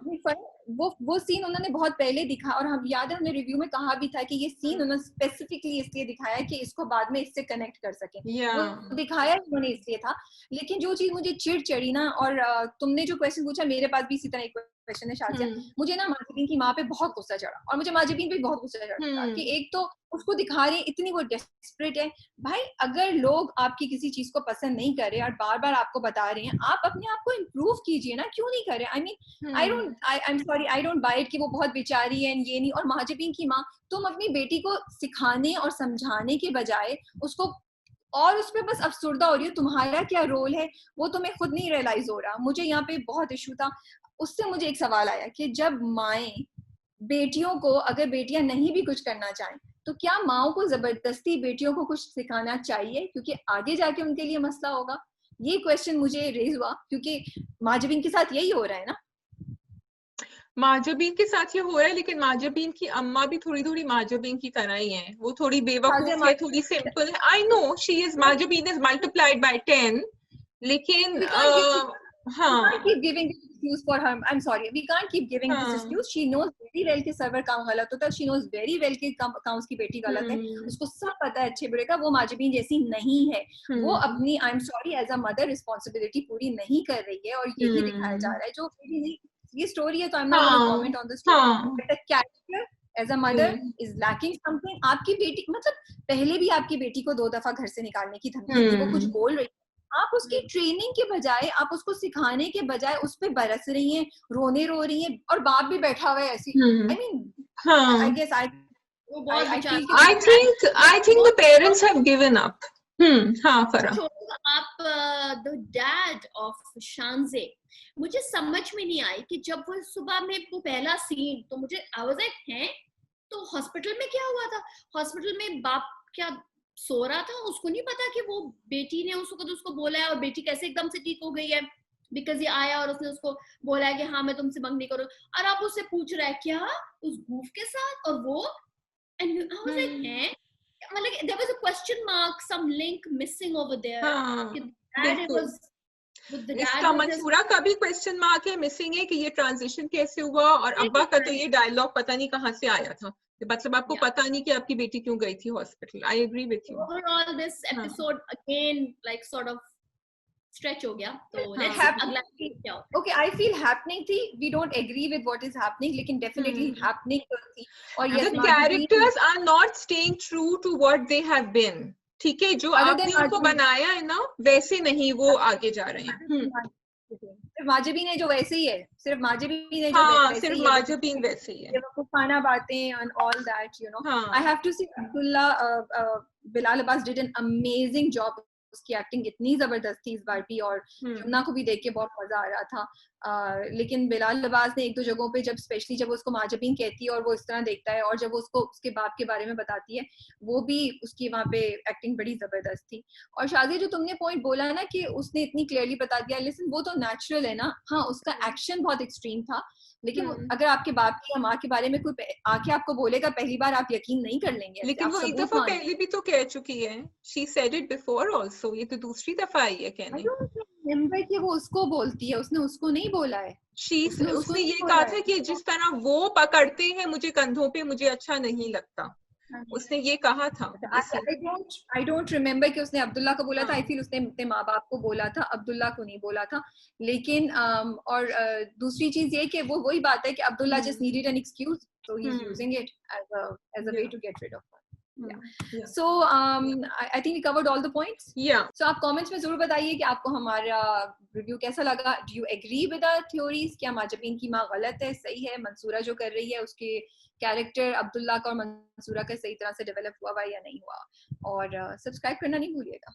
वो सीन उन्होंने बहुत पहले दिखा, और हम याद है हमने रिव्यू में कहा भी था कि ये सीन उन्होंने स्पेसिफिकली इसलिए दिखाया कि इसको बाद में इससे कनेक्ट कर सके। वो दिखाया उन्होंने इसलिए था। लेकिन जो चीज मुझे चिढ़ चढ़ी ना, और तुमने जो क्वेश्चन पूछा मेरे पास भी इसी तरह एक क्वेश्चन है शाजिया, मुझे ना माजिबीन की माँ पे बहुत गुस्सा चढ़ा, और मुझे माजिबीन पे बहुत गुस्सा चढ़ा कि एक तो उसको दिखा रहे इतनी वो डेस्परेट है। भाई अगर लोग आपकी किसी चीज को पसंद नहीं कर रहे और बार बार आपको बता रहे हैं, आप अपने आप को इम्प्रूव कीजिए ना, क्यों नहीं कर रहे? I mean I don't buy it कि वो बहुत बेचारी है ये नहीं। और माजिबीन की माँ, तुम अपनी बेटी को सिखाने और समझाने के बजाय उसको और उस पर बस अफसुर्दा हो रही हो। तुम्हारा क्या रोल है वो तुम्हें खुद नहीं रियलाइज हो रहा। मुझे यहाँ पे बहुत इशू था। उससे मुझे एक सवाल आया कि जब माएं बेटियों को, अगर बेटियां नहीं भी कुछ करना चाहें, तो क्या माओं को जबरदस्ती बेटियों को कुछ सिखाना चाहिए, क्योंकि आगे जाके उनके लिए मसला होगा? ये क्वेश्चन मुझे रेज हुआ, क्योंकि माजिबीन के साथ यही हो रहा है ना। माजिबीन के साथ ये हो रहा है, लेकिन माजिबीन की अम्मा भी थोड़ी माजिबीन की तरह ही है। वो थोड़ी बेवकूफ है, थोड़ी सिंपल है। I know she is, Majbeen is multiplied by 10, लेकिन हाँ, keep giving this excuse for her. I'm sorry, we can't keep giving this excuse. She knows very well कि सर्वर काम गलत होता है। She knows very well कि काउंस की बेटी गलत है। उसको सब पता है अच्छे बुरे का। वो माजिबीन जैसी नहीं है। वो अपनी I'm sorry as a mother responsibility पूरी नहीं कर रही है, और यही दिखाया जा रहा है। जो ये स्टोरी है, तो I'm not going to comment on the story. But the character as a mother is lacking something. आपकी बेटी, मतलब पहले भी आपकी बेटी को 2 दफा घर से निकालने की धमकी थी, वो कुछ बोल रही, आप उसकी ट्रेनिंग के बजाय, आप उसको सिखाने के बजाय उस पे बरस रही हैं, रो रही हैं, और बाप भी बैठा हुआ है ऐसी। I mean, I guess I think the parents have given up. हाँ, फरा। आप the dad of शानज़े, मुझे समझ में नहीं आई कि जब वो सुबह में वो पहला सीन, तो मुझे I was like, हैं तो हॉस्पिटल में क्या हुआ था? हॉस्पिटल में बाप क्या सो रहा था? उसको नहीं पता कि वो बेटी ने उसको बोला है, और बेटी कैसे एकदम से ठीक हो गई है, बिकॉज ये आया और उसने उसको बोला है कि हाँ मैं तुमसे मंगनी करूँ, और आप उससे पूछ रहा है क्या उस गूफ के साथ, और वो, and I was like, हैं, मतलब there was a question mark, some link missing over there. इसका मंसूरा का भी क्वेश्चन मार्क है, मिसिंग है कि ये ट्रांजिशन कैसे हुआ, और अब्बा का तो ये डायलॉग पता नहीं कहाँ से आया था। मतलब आपको पता नहीं कि आपकी बेटी क्यों गई थी hospital. I agree with you. Overall this episode again like sort of stretch हो गया, तो लेट्स अगला क्या होता है। ओके, आई फील हैपनिंग थी, we don't agree with what is happening, लेकिन डेफिनेटली हैपनिंग थी। और yes, characters are not staying true to what they have been. ठीक है, जो आपने उनको बनाया है ना, वैसे नहीं वो आगे जा रहे हैं। सिर्फ माजिबीन है जो वैसे ही है, सिर्फ माजिबीन है जो सिर्फ माजिबीन वैसे ही है, वो खाना बातें and all that, you know. I have to say Abdullah Bilal Abbas did an amazing job. उसकी एक्टिंग इतनी जबरदस्त थी इस बार भी, और यमुना को भी देख के बहुत मजा आ रहा था। लेकिन बिलाल अब्बास ने 1-2 जगहों पे, जब स्पेशली जब उसको माजिबीन कहती है और वो इस तरह देखता है, और जब वो उसको उसके बाप के बारे में बताती है, वो भी उसकी वहाँ पे एक्टिंग बड़ी जबरदस्त थी। और शादी, जो तुमने पॉइंट बोला ना कि उसने इतनी क्लियरली बता दिया, लिसन वो तो नेचुरल है ना। हाँ, उसका एक्शन बहुत एक्सट्रीम था, लेकिन अगर आपके बाप की या माँ के बारे में कोई आके आपको बोलेगा पहली बार, आप यकीन नहीं कर लेंगे। लेकिन वो एक दफा पहले भी तो कह चुकी है, she said it before also, ये तो दूसरी दफा आई है कहने। I don't remember कि वो उसको बोलती है, उसने उसको नहीं बोला है। उसने ये कहा था कि जिस तरह वो पकड़ते हैं मुझे कंधों पे, मुझे अच्छा नहीं लगता। उसने ये कहा था। आई डोंट रिमेम्बर कि उसने अब्दुल्ला को बोला था। हाँ। आई फील उसने अपने माँ बाप को बोला था, अब्दुल्ला को नहीं बोला था। लेकिन और दूसरी चीज ये कि वो वही बात है कि Abdullah just needed an excuse, so he is using it as a way to get rid of her. Yeah. So I think we covered all the points. Yeah. So आप comments में जरूर बताइए कि आपको हमारा रिव्यू कैसा लगा. Do you agree with our theories? क्या माजबीन की माँ गलत है, सही है? मंसूरा जो कर रही है उसके कैरेक्टर अब्दुल्ला का और मंसूरा का सही तरह से डेवलप हुआ या नहीं हुआ? और सब्सक्राइब करना नहीं भूलिएगा.